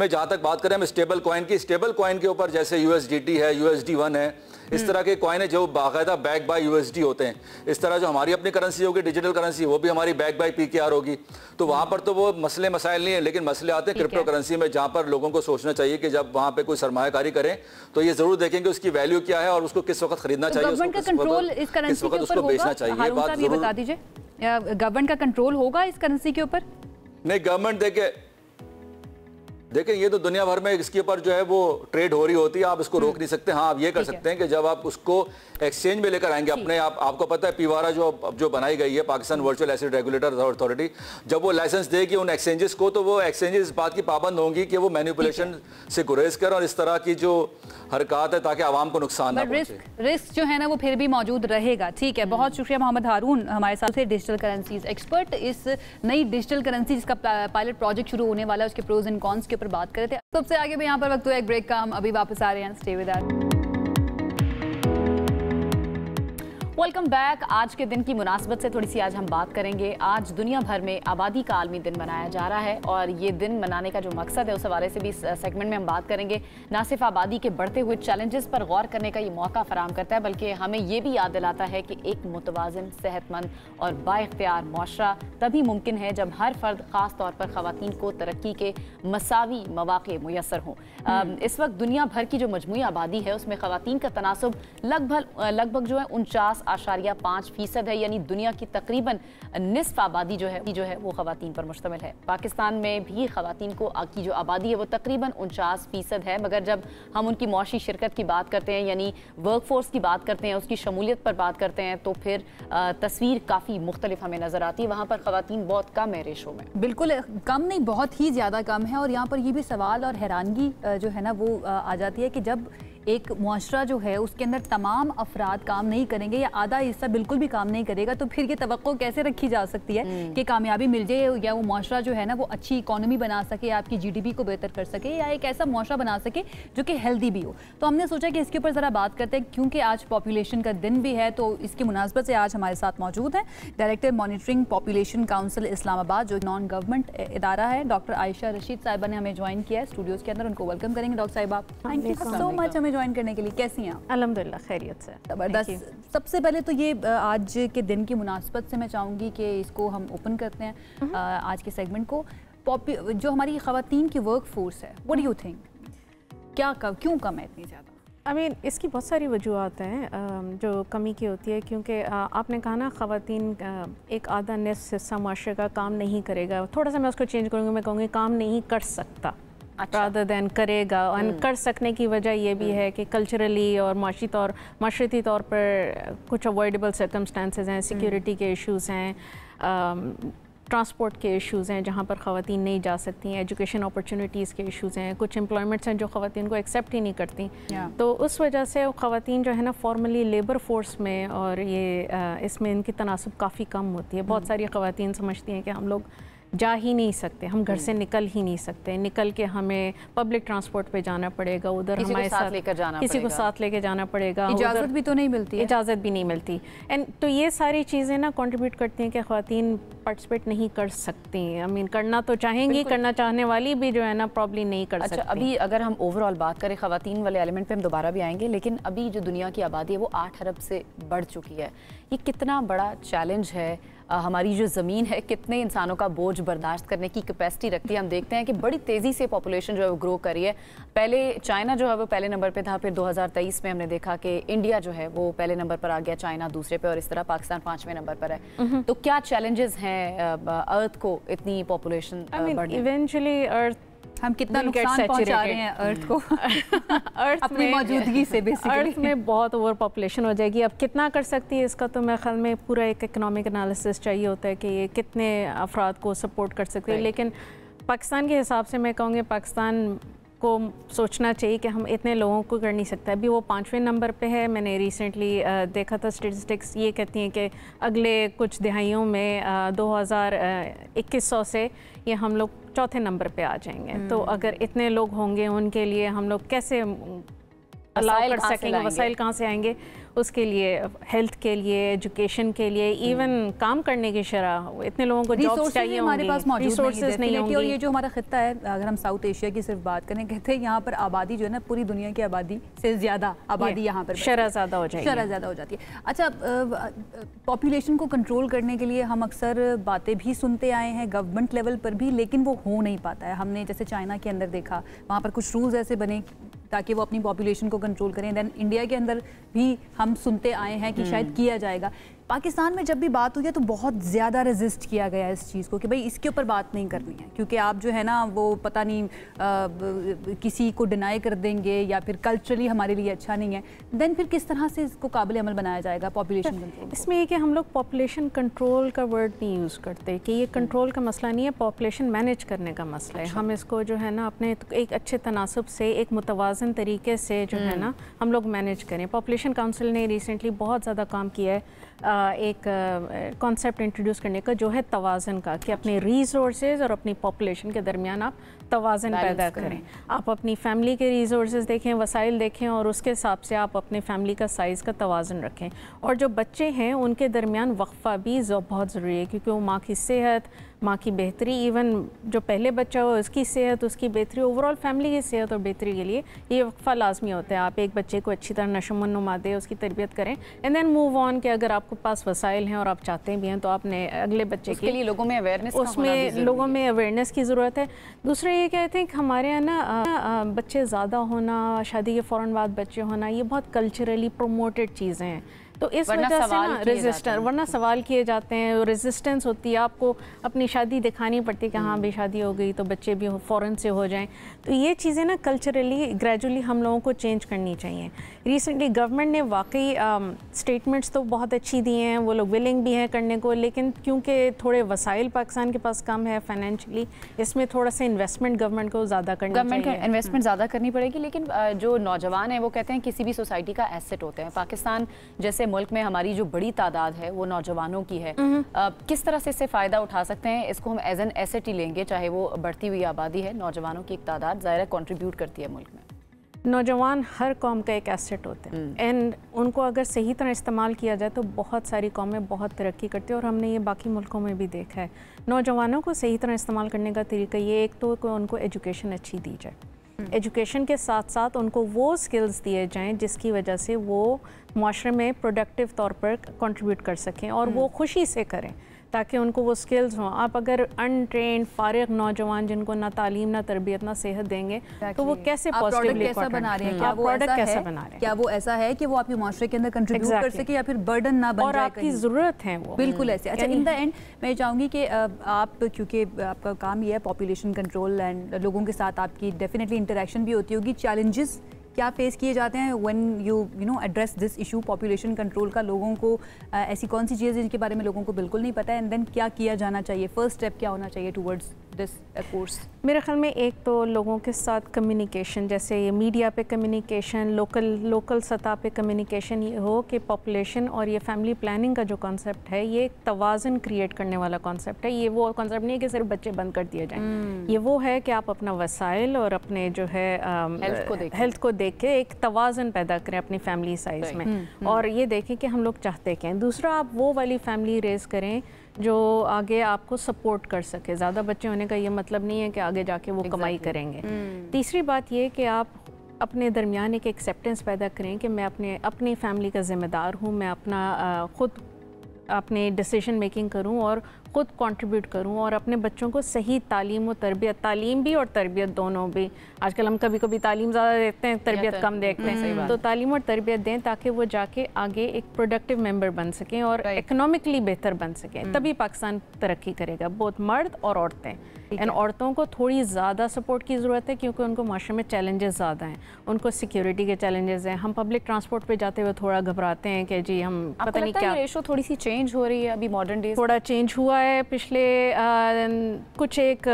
जहाँ तक बात करें हम स्टेबल कॉइन की, स्टेबल कॉइन के ऊपर जैसे USDT है, USD1 है, इस तरह के कॉइन है जो बाकायदा बैक बाय USD होते हैं। इस तरह जो हमारी अपनी करेंसी होगी डिजिटल करेंसी, वो भी हमारी बैक बाय PKR होगी। तो वहाँ पर तो वो मसले मसाइल नहीं है, लेकिन मसले आते हैं क्रिप्टो करेंसी में, जहाँ पर लोगों को सोचना चाहिए कि जब वहाँ पे कोई सरमायाकारी करें तो ये जरूर देखें कि उसकी वैल्यू क्या है और उसको किस वक्त खरीदना चाहिए, किस वक्त उसको बेचना चाहिए। ये बात जरूर बता दीजिए, गवर्नमेंट का कंट्रोल होगा इस करेंसी के ऊपर? नहीं, गवर्नमेंट देखें ये तो दुनिया भर में इसके ऊपर जो है वो ट्रेड हो रही होती है, आप इसको रोक नहीं सकते। हाँ आप ये कर सकते हैं कि जब आप उसको एक्सचेंज में लेकर आएंगे अपने आपको पता है पीवारा जो बनाई गई है Pakistan virtual asset regulator authority, जब वो लाइसेंस देगी उन एक्सचेंजेस को, तो वो एक्सचेंजेस इस बात की पाबंद होंगी कि वो मैनिपुलेशन से गुरेज कर और इस तरह की जो हरकत है ताकि आवाम को नुकसान ना पहुंचे। रिस्क जो है ना वो फिर भी मौजूद रहेगा। ठीक है, बहुत शुक्रिया मोहम्मद हारून हमारे साथ थे, डिजिटल करेंसीज एक्सपर्ट। इस नई डिजिटल करेंसी जिसका पायलट प्रोजेक्ट शुरू होने वाला है उसके प्रोज एंड कॉन्स के ऊपर बात कर रहे थे। सबसे आगे भी यहाँ पर वक्त हुआ एक ब्रेक का, हम अभी वापस आ रहे हैं। Stay with us. Welcome back. आज के दिन की मुनासबत से थोड़ी सी आज हम बात करेंगे। आज दुनिया भर में आबादी का आलमी दिन मनाया जा रहा है और ये दिन मनाने का जो मकसद है उस हवाले से भी इस सेगमेंट में हम बात करेंगे। ना सिर्फ आबादी के बढ़ते हुए चैलेंजेस पर गौर करने का ये मौका फराहम करता है, बल्कि हमें ये भी याद दिलाता है कि एक मुतवाज़िन, सेहतमंद और बाइख्तियार मुआशरा तभी मुमकिन है जब हर फर्द, ख़ास तौर पर ख़वातीन को तरक्की के मसावी मौक़े मुयस्सर हों। इस वक्त दुनिया भर की जो मजमूई आबादी है उसमें ख़वातीन का तनासुब लगभग जो है 49 49.5% है, यानी दुनिया की तकरीबन निस्फ आबादी जो है वो ख़वातीन पर मुश्तमिल है। पाकिस्तान में भी ख़वातीन की जो आबादी है वो तकरीबन 49% है, मगर जब हम उनकी मुआशी शिरकत की बात करते हैं, यानी वर्क फोर्स की बात करते हैं, उसकी शमूलियत पर बात करते हैं, तो फिर तस्वीर काफ़ी मुख्तलिफ हमें नज़र आती है। वहाँ पर ख़वातीन बहुत कम है रेशो में, बिल्कुल कम नहीं, बहुत ही ज़्यादा कम है। और यहाँ पर ये भी सवाल और हैरानगी जो है ना वो आ जाती है कि जब एक मुआशरा जो है उसके अंदर तमाम अफराद काम नहीं करेंगे या आधा हिस्सा बिल्कुल भी काम नहीं करेगा, तो फिर ये तवक्को कैसे रखी जा सकती है कि कामयाबी मिल जाए या वो मुआशरा जो है ना वो अच्छी इकोनॉमी बना सके, आपकी GDP को बेहतर कर सके, या एक ऐसा मुआशरा बना सके जो कि हेल्दी भी हो। तो हमने सोचा कि इसके ऊपर ज़रा बात करते हैं, क्योंकि आज पॉपुलेशन का दिन भी है, तो इसकी मुनासबत से आज हमारे साथ मौजूद है director monitoring population council Islamabad, जो नॉन गवर्नमेंट इदारा है, डॉक्टर आयशा रशीद साहिबा ने हमें ज्वाइन किया है स्टूडियोज़ के अंदर। उनको वेलकम करेंगे। डॉक्टर साहिबा, थैंक यू सो मच हमें ज्वाइन करने के लिए। कैसी हैं आप? अल्हम्दुलिल्लाह खैरियत से। ज़बरदस्त। सबसे पहले तो ये आज के दिन की मुनासबत से मैं चाहूँगी कि इसको हम ओपन करते हैं आज के सेगमेंट को। जो हमारी ख़वातीन की वर्क फोर्स है, व्हाट डू यू थिंक, क्यों कम है इतनी ज़्यादा? इसकी बहुत सारी वजूहत हैं जो कमी की होती है, क्योंकि आपने कहा ना ख़वातीन एक आधा निस्फ हिस्सा माशरे का काम नहीं करेगा। थोड़ा सा मैं उसको चेंज करूँगी, मैं कहूँगी काम नहीं कर सकता रादर दैन करेगा। और कर सकने की वजह यह भी है कि कल्चरली और माशरती तौर पर कुछ अवॉइडेबल सर्कमस्टांसेस हैं, सिक्योरिटी के इश्यूज़ हैं, ट्रांसपोर्ट के इश्यूज़ हैं जहाँ पर ख़वातीन नहीं जा सकती हैं, एजुकेशन अपॉर्चुनिटीज़ के इश्यूज़ हैं, कुछ एम्प्लॉयमेंट्स हैं जो ख़वातीन को एक्सेप्ट ही नहीं करती। तो उस वजह से ख़वातीन जो है ना फॉर्मली लेबर फोर्स में और ये इसमें इनकी तनासब काफ़ी कम होती है। बहुत सारी ख़वातीन समझती हैं कि हम लोग जा ही नहीं सकते, हम घर से निकल ही नहीं सकते, निकल के हमें पब्लिक ट्रांसपोर्ट पे जाना पड़ेगा, उधर हमारे साथ किसी को साथ लेके जाना पड़ेगा, इजाज़त भी तो नहीं मिलती है, इजाज़त भी नहीं मिलती। एंड तो ये सारी चीज़ें ना कंट्रीब्यूट करती हैं कि ख़वातीन पार्टिसिपेट नहीं कर सकती। करना तो चाहेंगी, करना चाहने वाली भी जो है ना प्रॉब्ली नहीं कर सकती। अभी अगर हम ओवरऑल बात करें ख़वातीन वाले एलिमेंट पे हम दोबारा भी आएंगे, लेकिन अभी जो दुनिया की आबादी है वो 8 अरब से बढ़ चुकी है। ये कितना बड़ा चैलेंज है, हमारी जो ज़मीन है कितने इंसानों का बोझ बर्दाश्त करने की कैपेसिटी रखती है। हम देखते हैं कि बड़ी तेज़ी से पॉपुलेशन जो है वो ग्रो कर रही है। पहले चाइना जो है वो पहले नंबर पे था, फिर 2023 में हमने देखा कि इंडिया जो है वो पहले नंबर पर आ गया, चाइना दूसरे पे, और इस तरह पाकिस्तान 5वें नंबर पर है। तो क्या चैलेंजेस हैं अर्थ को इतनी पॉपुलेशन बढ़ने? इवेंचुअली अर्थ हम कितना नुकसान पहुंचा रहे हैं अर्थ को अर्थ अपनी मौजूदगी से। बेसिकली अर्थ में बहुत ओवर पॉपुलेशन हो जाएगी। अब कितना कर सकती है इसका तो मेरे ख्याल में पूरा एक इकोनॉमिक एनालिसिस चाहिए होता है कि ये कितने अफराद को सपोर्ट कर सकते हैं। लेकिन पाकिस्तान के हिसाब से मैं कहूँगी पाकिस्तान को सोचना चाहिए कि हम इतने लोगों को कर नहीं सकते। अभी वो 5वें नंबर पे है। मैंने रिसेंटली देखा था स्टेटिस्टिक्स ये कहती हैं कि अगले कुछ दिहाइयों में 2100 से ये हम लोग 4थे नंबर पे आ जाएंगे। तो अगर इतने लोग होंगे उनके लिए हम लोग कैसे अलाउ कर सकेंगे, वसाइल कहाँ से आएंगे उसके लिए, हेल्थ के लिए, एजुकेशन के लिए, इवन काम करने की शरह इतने लोगों को जॉब्स चाहिए, हमारे पास मौजूद रिसोर्सेज नहीं होंगे। और ये जो हमारा खित्ता है, अगर हम साउथ एशिया की सिर्फ बात करें, कहते हैं यहाँ पर आबादी जो है ना पूरी दुनिया की आबादी से ज़्यादा आबादी यहाँ पर शरह ज़्यादा हो जाएगी, शरह ज़्यादा हो जाती है। अच्छा, पॉपुलेशन को कंट्रोल करने के लिए हम अक्सर बातें भी सुनते आए हैं गवर्नमेंट लेवल पर भी, लेकिन वो हो नहीं पाता है। हमने जैसे चाइना के अंदर देखा, वहाँ पर कुछ रूल्स ऐसे बने ताकि वो अपनी पॉपुलेशन को कंट्रोल करें। देन इंडिया के अंदर भी हम सुनते आए हैं कि शायद किया जाएगा। पाकिस्तान में जब भी बात हुई है तो बहुत ज़्यादा रेजिस्ट किया गया है इस चीज़ को कि भाई इसके ऊपर बात नहीं करनी है, क्योंकि आप जो है ना वो पता नहीं किसी को डिनाई कर देंगे या फिर कल्चरली हमारे लिए अच्छा नहीं है। देन फिर किस तरह से इसको काबिल अमल बनाया जाएगा पॉपुलेशन कंट्रोल? इसमें ये कि हम लोग पॉपुलेशन कंट्रोल का वर्ड नहीं यूज़ करते, कि ये कंट्रोल का मसला नहीं है, पॉपुलेशन मैनेज करने का मसला है। हम इसको जो है ना अपने एक अच्छे तनासब से, एक मुतवाज़न तरीके से जो है ना हम लोग मैनेज करें। पॉपुलेशन काउंसिल ने रिसेंटली बहुत ज़्यादा काम किया है एक कॉन्सेप्ट इंट्रोड्यूस करने का, जो है तवाज़न का, कि अपने रिसोर्सेज और अपनी पॉपुलेशन के दरमियान आप तवाज़न पैदा करें। आप अपनी फैमिली के रिसोर्सेज देखें, वसाइल देखें, और उसके हिसाब से आप अपने फैमिली का साइज़ का तवाज़न रखें। और जो बच्चे हैं उनके दरमियान वक्फ़ा भी बहुत ज़रूरी है, क्योंकि वो माँ की सेहत, माँ की बेहतरी, इवन जो पहले बच्चा हो उसकी सेहत, उसकी बेहतरी, ओवरऑल फैमिली की सेहत और बेहतरी के लिए ये वक्फ़ा लाजमी होता है। आप एक बच्चे को अच्छी तरह नशोमनुमा दें, उसकी तरबियत करें, एंड देन मूव ऑन। कि अगर आपके पास वसाइल हैं और आप चाहते भी हैं तो आपने अगले बच्चे के लिए लोगों में अवेयरनेस, उसमें लोगों में अवेयरनेस की ज़रूरत है। दूसरा ये कहते हैं कि हमारे यहाँ ना बच्चे ज़्यादा होना, शादी के फ़ौरन बाद बच्चे होना, ये बहुत कल्चरली प्रोमोटेड चीज़ें हैं। तो इस वजह से ना रेजिस्टर वरना सवाल किए जाते हैं, रेजिस्टेंस होती है, आपको अपनी शादी दिखानी पड़ती है कि हाँ भी शादी हो गई तो बच्चे भी फ़ौरन से हो जाएं। तो ये चीज़ें ना कल्चरली ग्रेजुअली हम लोगों को चेंज करनी चाहिए। रिसेंटली गवर्नमेंट ने वाकई स्टेटमेंट्स तो बहुत अच्छी दी हैं, वो लोग विलिंग भी हैं करने को, लेकिन क्योंकि थोड़े वसाइल पाकिस्तान के पास कम है फाइनेंशियली, इसमें थोड़ा सा इन्वेस्टमेंट गवर्नमेंट को ज़्यादा करनी चाहिए। गवर्नमेंट इन्वेस्टमेंट ज़्यादा करनी पड़ेगी, लेकिन जो नौजवान हैं वो कहते हैं किसी भी सोसाइटी का एसेट होते हैं। पाकिस्तान जैसे मुल्क में हमारी जो बड़ी तादाद है वो नौजवानों की है, किस तरह से इससे फ़ायदा उठा सकते हैं? इसको हम एज एन एसेट ही लेंगे, चाहे वो बढ़ती हुई आबादी है, नौजवानों की एक तादाद ज़ाहिर कंट्रीब्यूट करती है मुल्क में। नौजवान हर कौम का एक एसेट होते हैं एंड उनको अगर सही तरह इस्तेमाल किया जाए तो बहुत सारी कौमें बहुत तरक्की करती है, और हमने ये बाकी मुल्कों में भी देखा है। नौजवानों को सही तरह इस्तेमाल करने का तरीका ये, एक तो उनको एजुकेशन अच्छी दी जाए, एजुकेशन के साथ साथ उनको वो स्किल्स दिए जाएं जिसकी वजह से वो माशरे में प्रोडक्टिव तौर पर कंट्रीब्यूट कर सकें और वो खुशी से करें, ताकि उनको वो स्किल्स हों। आप अगर अनट्रेंड फारिग नौजवान जिनको ना तालीम ना तरबियत ना सेहत देंगे तो वो कैसे पॉजिटिवली कैसा बना रहे हैं, क्या वो प्रोडक्ट कैसा बना रहे हैं, क्या वो ऐसा है कि वो आपके माशरे के अंदर कंट्रीब्यूट कर सके या फिर बर्डन ना बन और जाए, आपकी ज़रूरत है वो बिल्कुल ऐसे। अच्छा, इन द एंड मैं चाहूँगी कि आप, क्योंकि आपका काम ये है पॉपुलेशन कंट्रोल एंड लोगों के साथ आपकी डेफिनेटली इंटरेक्शन भी होती होगी, चैलेंजेस क्या फेस किए जाते हैं when you know address this issue population control का? लोगों को ऐसी कौन सी चीज़ें जिनके बारे में लोगों को बिल्कुल नहीं पता है, एंड देन क्या किया जाना चाहिए, फर्स्ट स्टेप क्या होना चाहिए टुवर्ड्स दिस कोर्स? मेरे ख्याल में एक तो लोगों के साथ कम्युनिकेशन, जैसे ये मीडिया पे कम्युनिकेशन, लोकल सतह पे कम्युनिकेशन, ये हो कि पॉपुलेशन और ये फैमिली प्लानिंग का जो कॉन्सेप्ट है ये एक तवाज़ुन क्रिएट करने वाला कॉन्सेप्ट है। ये वो कॉन्सेप्ट नहीं है कि सिर्फ बच्चे बंद कर दिए जाएँ, ये वो है कि आप अपना वसाइल और अपने जो है हेल्थ को देख के एक तवाज़ुन पैदा करें अपनी फैमिली साइज़ में, और ये देखें कि हम लोग चाहते क्या हैं। दूसरा, आप वो वाली फैमिली रेज़ करें जो आगे आपको सपोर्ट कर सके। ज़्यादा बच्चे होने का ये मतलब नहीं है कि आगे जाके वो कमाई करेंगे। तीसरी बात ये कि आप अपने दरमियान एक एक्सेप्टेंस पैदा करें कि मैं अपनी फैमिली का ज़िम्मेदार हूँ, मैं अपना खुद अपने डिसीजन मेकिंग करूँ और ख़ुद कंट्रीब्यूट करूँ, और अपने बच्चों को सही तालीम और तरबियत, तालीम भी और तरबियत दोनों भी, आजकल हम कभी कभी तालीम ज़्यादा देखते हैं तरबियत कम देखते हैं, तो तालीम और तरबियत दें ताकि वो जाके आगे एक प्रोडक्टिव मेंबर बन सकें और इकोनॉमिकली बेहतर बन सकें। तभी पाकिस्तान तरक्की करेगा, बहुत मर्द और औरतें। एंड औरतों को थोड़ी ज़्यादा सपोर्ट की ज़रूरत है क्योंकि उनको माशरे में चैलेंजेस ज़्यादा हैं, उनको सिक्योरिटी के चैलेंजेस हैं। हम पब्लिक ट्रांसपोर्ट पे जाते हुए थोड़ा घबराते हैं कि जी हम पता नहीं क्या, रेशो थोड़ी सी चेंज हो रही है अभी मॉडर्न डेज, थोड़ा चेंज हुआ है पिछले कुछ एक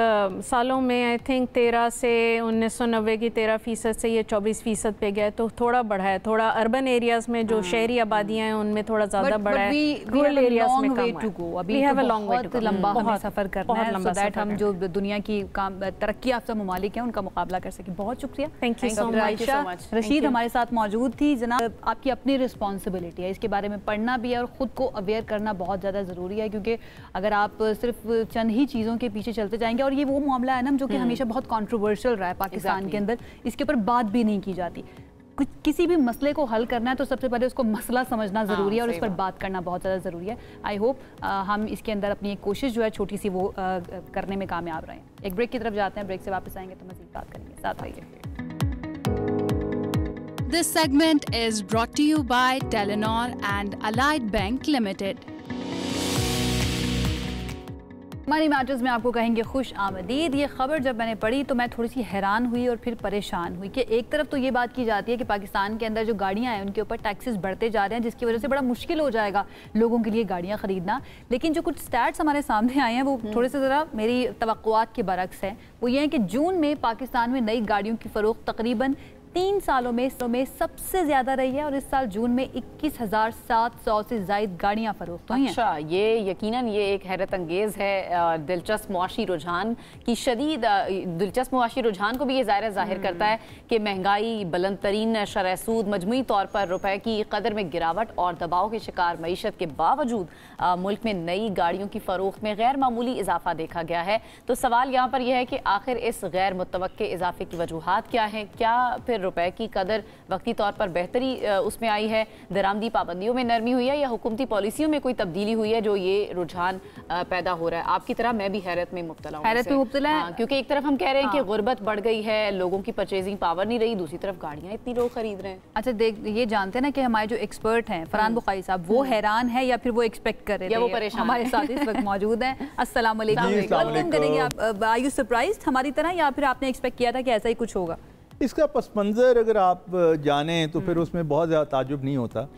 सालों में। आई थिंक 13 से 1990 की 13% से ये 24% पे गया, तो थोड़ा बढ़ा है। थोड़ा अर्बन एरियाज़ में जो शहरी आबादियाँ हैं उनमें थोड़ा ज़्यादा बढ़ा है, रूरल एरियाज़ में कम है। अभी बहुत लंबा हमें सफ़र करना है सो दैट हम जो दुनिया की काम तरक्की याफ्ता ममालिक हैं उनका मुकाबला कर सकें। बहुत शुक्रिया, thank you so much. Rashid हमारे साथ मौजूद थी। जनाब, आपकी अपनी रिस्पॉन्सिबिलिटी है, इसके बारे में पढ़ना भी है और ख़ुद को अवेयर करना बहुत ज़्यादा ज़रूरी है, क्योंकि अगर आप सिर्फ चंद ही चीज़ों के पीछे चलते जाएंगे, और ये वो मामला है ना जो कि हमेशा बहुत कॉन्ट्रोवर्शियल रहा है पाकिस्तान के अंदर, इसके ऊपर बात भी नहीं की जाती। किसी भी मसले को हल करना है तो सबसे पहले उसको मसला समझना ज़रूरी है और उस पर बात करना बहुत ज़्यादा ज़रूरी है। आई होप हम इसके अंदर अपनी एक कोशिश जो है छोटी सी वो करने में कामयाब रहें। एक ब्रेक की तरफ जाते हैं, ब्रेक से वापस आएंगे तो मज़ीद बात करेंगे, साथ रहिए। This segment is brought to you by Telenor and Allied Bank Limited. Money matters में आपको कहेंगे खुश आमदीद। ये खबर जब मैंने पढ़ी तो मैं थोड़ी सी हैरान हुई और फिर परेशान हुई कि एक तरफ तो ये बात की जाती है कि पाकिस्तान के अंदर जो गाड़ियां हैं उनके ऊपर टैक्सेस बढ़ते जा रहे हैं, जिसकी वजह से बड़ा मुश्किल हो जाएगा लोगों के लिए गाड़ियां ख़रीदना। लेकिन जो कुछ स्टैट्स हमारे सामने आए हैं वो थोड़े से ज़रा मेरी तवक्कुआत के बरक्स हैं। वो ये है कि जून में पाकिस्तान में नई गाड़ियों की फ़रोख्त तकरीबन 3 सालों में सबसे ज़्यादा रही है, और इस साल जून में 21,700 से ज़ायद गाड़ियाँ फरोख्त हुई हैं। अच्छा, ये यकीनन ये एक हैरत अंगेज़ है। दिलचस्प मुआशी रुझान की शदीद दिलचस्प मुआशी रुझान को भी ये ज़ाहिर करता है कि महंगाई, बुलंद तरीन शरह सूद, मजमूई तौर पर रुपए की कदर में गिरावट और दबाव के शिकार मईशत के बावजूद मुल्क में नई गाड़ियों की फ़रोख्त में गैर मामूली इजाफा देखा गया है। तो सवाल यहाँ पर यह है कि आखिर इस गैर मुतवक्के इजाफे की वजूहात क्या हैं? क्या फिर रुपए की कदर वक्ती तौर पर बेहतरी उसमें आई है, दरामदी पाबंदियों में नरमी हुई है, या हुकूमती पॉलिसियों में कोई तब्दीली हुई है जो ये रुझान पैदा हो रहा है? आपकी तरह मैं भी हैरत में मुब्तला हूं, क्योंकि एक तरफ हम कह रहे हैं कि गुर्बत बढ़ गई है, लोगों की परचेजिंग पावर नहीं रही, दूसरी तरफ गाड़ियां इतनी लोग खरीद रहे हैं। अच्छा देख, ये जानते हैं ना कि हमारे जो एक्सपर्ट हैं फरहान बुखारी साहब, वो हैरान है या फिर वो एक्सपेक्ट कर रहे हैं, या वो परेशान? हमारे साथ इस वक्त मौजूद हैं। अस्सलाम वालेकुम, वेलकम करेंगे आप। आर यू सरप्राइज्ड हमारी तरह, या फिर आपने एक्सपेक्ट किया था कि ऐसा ही कुछ होगा? इसका पस मंज़र अगर आप जाने तो फिर उसमें बहुत ज़्यादा ताजुब नहीं होता।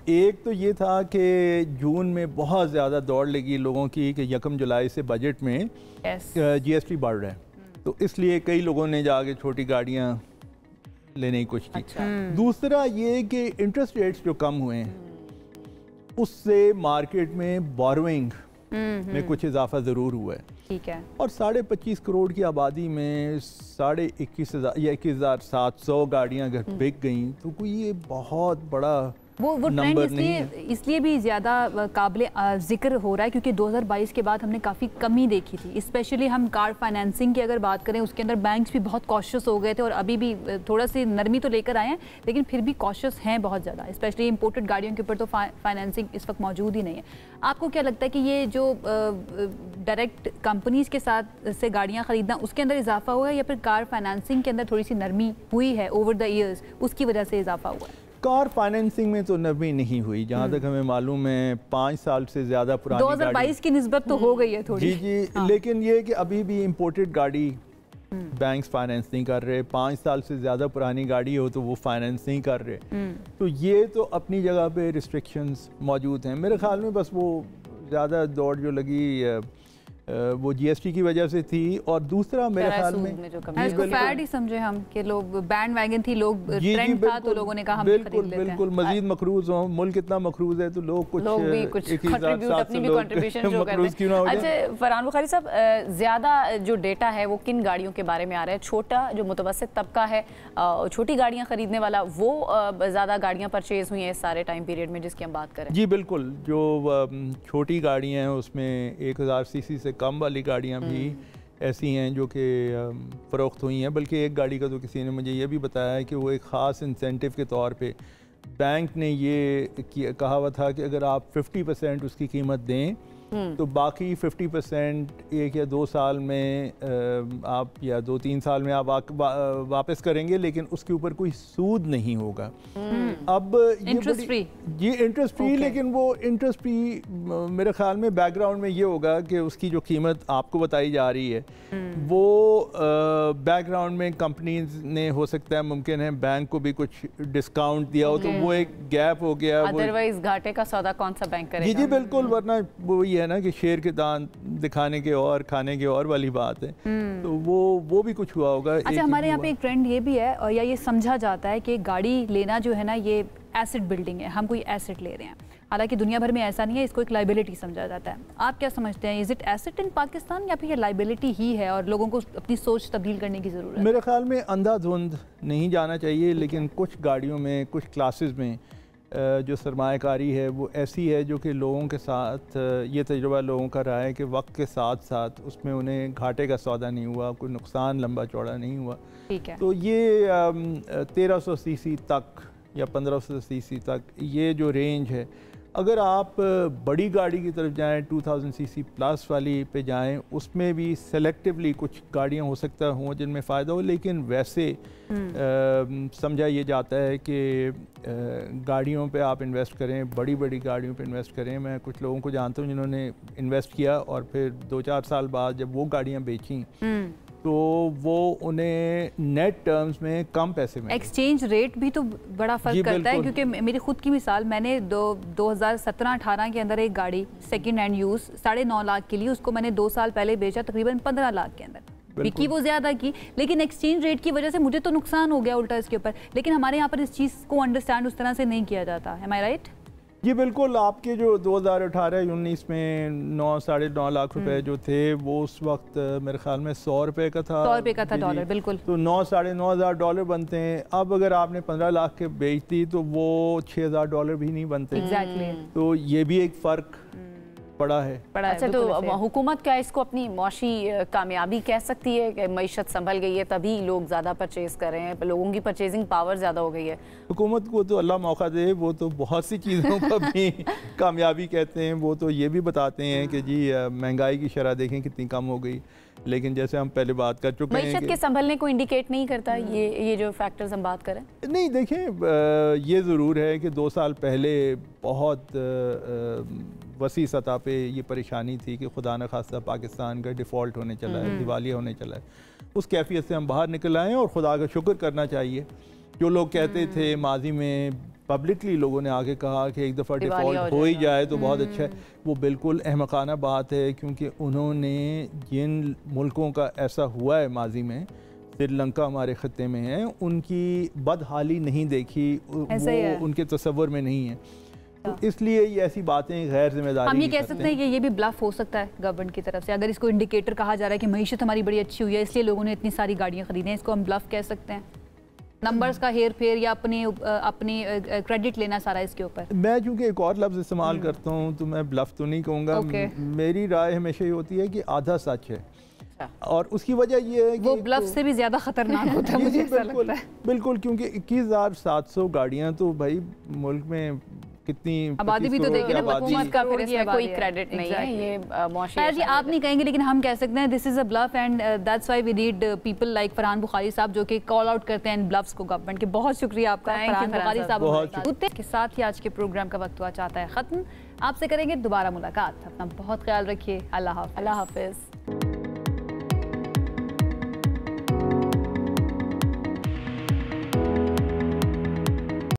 एक तो ये था कि जून में बहुत ज़्यादा दौड़ लगी लोगों की कि 1 जुलाई से बजट में GST बढ़ रहा है, तो इसलिए कई लोगों ने जाके छोटी गाड़ियाँ लेने की कोशिश की। दूसरा ये कि इंटरेस्ट रेट्स जो कम हुए हैं उससे मार्केट में बोरोइंग में कुछ इजाफा ज़रूर हुआ है। ठीक है। और 25.5 करोड़ की आबादी में 21,000 या 21,700 गाड़ियाँ अगर बिक गई तो कोई ये बहुत बड़ा वो ट्रेंड इसलिए भी ज़्यादा काबिल जिक्र हो रहा है क्योंकि 2022 के बाद हमने काफ़ी कमी देखी थी। स्पेशली हम कार फाइनेंसिंग की अगर बात करें, उसके अंदर बैंक्स भी बहुत कॉशियस हो गए थे और अभी भी थोड़ा सी नरमी तो लेकर आए हैं, लेकिन फिर भी कॉशियस हैं बहुत ज़्यादा। स्पेशली इंपोर्टेड गाड़ियों के ऊपर तो फाइनेंसिंग इस वक्त मौजूद ही नहीं है। आपको क्या लगता है कि ये जो डायरेक्ट कंपनीज़ के साथ से गाड़ियाँ ख़रीदना, उसके अंदर इजाफा हुआ है, या फिर कार फाइनेंसिंग के अंदर थोड़ी सी नरमी हुई है ओवर द ईयर्स, उसकी वजह से इजाफा हुआ है? कार फाइनेंसिंग में तो नरमी नहीं हुई, जहाँ तक हमें मालूम है। 5 साल से ज़्यादा पुरानी 2022 की निस्बत तो हो गई है थोड़ी। जी हाँ। लेकिन ये कि अभी भी इंपोर्टेड गाड़ी बैंक्स फाइनेंस नहीं कर रहे। 5 साल से ज़्यादा पुरानी गाड़ी हो तो वो फाइनेंस नहीं कर रहे। तो ये तो अपनी जगह पे रिस्ट्रिक्शंस मौजूद हैं। मेरे ख्याल में बस वो ज़्यादा दौड़ जो लगी वो GST की वजह से थी, और दूसरा मेरे ख्याल में इसको फैड ही समझे हम कि लोग बैंड वैगन थी, लोग ट्रेंड था तो लोगों ने कहा हम खरीद लेते हैं। बिल्कुल मजीद मकरूज हो, मुल्क इतना मकरूज है तो लोग भी कुछ कंट्रीब्यूट अपनी भी कंट्रीब्यूशन जो करते हैं। अच्छा फरहान बुखारी साहब, ज़्यादा जो डेटा है वो किन गाड़ियों के बारे में आ रहा है? छोटा जो मुतवस्सित तबका है, छोटी गाड़ियाँ खरीदने वाला, वो ज़्यादा गाड़ियाँ परचेज हुई हैं इस सारे टाइम पीरियड में जिसकी हम बात करें? जी बिल्कुल, जो छोटी गाड़ियाँ हैं उसमें 1000 सीसी से कम वाली गाड़ियाँ भी ऐसी हैं जो कि फ़रोख्त हुई हैं। बल्कि एक गाड़ी का तो किसी ने मुझे ये भी बताया है कि वो एक ख़ास इंसेंटिव के तौर पे बैंक ने ये कहा हुआ था कि अगर आप 50% उसकी कीमत दें तो बाकी 50% 1 या 2 साल में आप, या 2-3 साल में आप वापस करेंगे, लेकिन उसके ऊपर कोई सूद नहीं होगा। अब इंटरेस्ट फ्री, जी इंटरेस्ट फ्री, लेकिन वो इंटरेस्ट फ्री मेरे ख्याल में बैकग्राउंड में ये होगा कि उसकी जो कीमत आपको बताई जा रही है वो बैकग्राउंड में कंपनीज ने, हो सकता है मुमकिन है बैंक को भी कुछ डिस्काउंट दिया हो, तो वो एक गैप हो गया। अदरवाइज घाटे का सौदा कौन सा बैंक करेगा? जी बिल्कुल, वरना वो ये है ना कि शेर के दांत दिखाने के और खाने के और वाली बात है। तो वो भी कुछ हुआ होगा। अच्छा, हमारे यहाँ पे एक ट्रेंड ये भी है, और या ये समझा जाता है कि गाड़ी लेना जो है ना ये एसेट बिल्डिंग है, हम कोई एसेट ले रहे हैं। हालांकि दुनिया भर में ऐसा नहीं है, इसको एक लाइबिलिटी समझा जाता है। आप क्या समझते हैं, इज इट एसेट इन पाकिस्तान या फिर ये लाइबिलिटी ही है और लोगों को अपनी सोच तब्दील करने की ज़रूरत है? मेरे ख्याल में अंधाधुंध नहीं जाना चाहिए, लेकिन कुछ गाड़ियों में, कुछ क्लासेस में जो सरमायाकारी है वो ऐसी है जो कि लोगों के साथ, ये तजुर्बा लोगों का रहा है कि वक्त के साथ साथ उसमें उन्हें घाटे का सौदा नहीं हुआ, कोई नुकसान लंबा चौड़ा नहीं हुआ। ठीक है। तो ये 1300 सीसी तक या 1500 सीसी तक ये जो रेंज है, अगर आप बड़ी गाड़ी की तरफ जाएं, 2000 सीसी प्लस वाली पे जाएं, उसमें भी सेलेक्टिवली कुछ गाड़ियां हो सकता हों जिनमें फ़ायदा हो, लेकिन वैसे समझा ये जाता है कि गाड़ियों पे आप इन्वेस्ट करें, बड़ी बड़ी गाड़ियों पे इन्वेस्ट करें। मैं कुछ लोगों को जानता हूँ जिन्होंने इन्वेस्ट किया और फिर 2-4 साल बाद जब वो गाड़ियाँ बेचीं तो वो उन्हें नेट टर्म्स में कम पैसे में। एक्सचेंज रेट भी तो बड़ा फ़र्क करता है, क्योंकि मेरी खुद की मिसाल, मैंने 2017-18 के अंदर एक गाड़ी सेकंड हैंड यूज़ 9.5 लाख के लिए, उसको मैंने 2 साल पहले बेचा तकरीबन 15 लाख के अंदर। बिकी वो ज़्यादा की, लेकिन एक्सचेंज रेट की वजह से मुझे तो नुकसान हो गया उल्टा इसके ऊपर। लेकिन हमारे यहाँ पर इस चीज़ को अंडरस्टैंड उस तरह से नहीं किया जाता है। एम आई राइट? जी बिल्कुल, आपके जो 2018-19 में 9-9.5 लाख रुपए जो थे वो उस वक्त मेरे ख्याल में 100 रुपये का था, 100 रुपये का था डॉलर, बिल्कुल। तो 9-9.5 हज़ार डॉलर बनते हैं। अब अगर आपने 15 लाख के बेचती तो वो 6,000 डॉलर भी नहीं बनते। एग्जैक्टली। तो ये भी एक फ़र्क पड़ा है। अच्छा, तो हुकूमत क्या इसको अपनी मौशी कामयाबी कह सकती है कि मईशत संभल गई है तभी लोग ज़्यादा परचेज कर रहे हैं, लोगों की परचेजिंग पावर ज़्यादा हो गई है? हुकूमत को तो अल्लाह मौका दे, वो तो बहुत सी चीज़ों को भी कामयाबी कहते हैं। वो तो ये भी बताते हैं कि जी महंगाई की शरह देखें कितनी कम हो गई, लेकिन जैसे हम पहले बात कर चुके हैं मईशत के संभलने को इंडिकेट नहीं करता ये जो फैक्टर्स हम बात करें। नहीं, देखें ये ज़रूर है कि 2 साल पहले बहुत वसी सतह पे ये परेशानी थी कि खुदा न खास्ता पाकिस्तान का डिफ़ॉल्ट होने चला है, दिवालिया होने चला है। उस कैफियत से हम बाहर निकल आए और खुदा का शुक्र करना चाहिए। जो लोग कहते थे माजी में पब्लिकली लोगों ने आगे कहा कि एक दफ़ा डिफ़ॉल्ट हो ही जाए तो बहुत अच्छा है, वो बिल्कुल अहमकाना बात है, क्योंकि उन्होंने जिन मुल्कों का ऐसा हुआ है माजी में, श्रीलंका हमारे ख़त्े में है, उनकी बदहाली नहीं देखी, वो उनके तसव्वुर में नहीं है। तो इसलिए ये ऐसी बातें गैर जिम्मेदारी हम ये कह सकते हैं कि ये भी ब्लफ हो सकता है गवर्नमेंट की तरफ से, अगर इसको इंडिकेटर कहा जा रहा है कि मईशत हमारी बड़ी अच्छी हुई है इसलिए लोगों ने इतनी सारी गाड़ियाँ खरीदी हैं, इसको हम ब्लफ कह सकते हैं? नंबर्स का हेर फेर या अपनी क्रेडिट लेना सारा इसके ऊपर? मैं चूँकि एक और लफ्ज़ इस्तेमाल करता हूँ तो मैं ब्लफ तो नहीं कहूँगा। मेरी राय हमेशा ये होती है कि आधा सच है, और उसकी वजह ये है कि वो ब्लफ से भी ज़्यादा ख़तरनाक होता है मुझे ऐसा लगता है। बिल्कुल, क्योंकि 21,700 गाड़ियाँ तो भाई मुल्क में कितनी आबादी भी तो देखिए ना, हुकूमत का फिर इसमें कोई क्रेडिट नहीं है, ये मौशी जी आप नहीं कहेंगे, लेकिन हम कह सकते हैं this is a bluff and that's why we need people like Farhan Bukhari sahab जो कि कॉल आउट करते हैं इन ब्लफ्स को गवर्नमेंट के। बहुत शुक्रिया आपका फरहान बुखारी साहब। के साथ ही आज के प्रोग्राम का वक्त हुआ चाहता है ख़त्म। आपसे करेंगे दोबारा मुलाकात, अपना बहुत ख्याल रखिए। अल्लाह हाफ़िज़।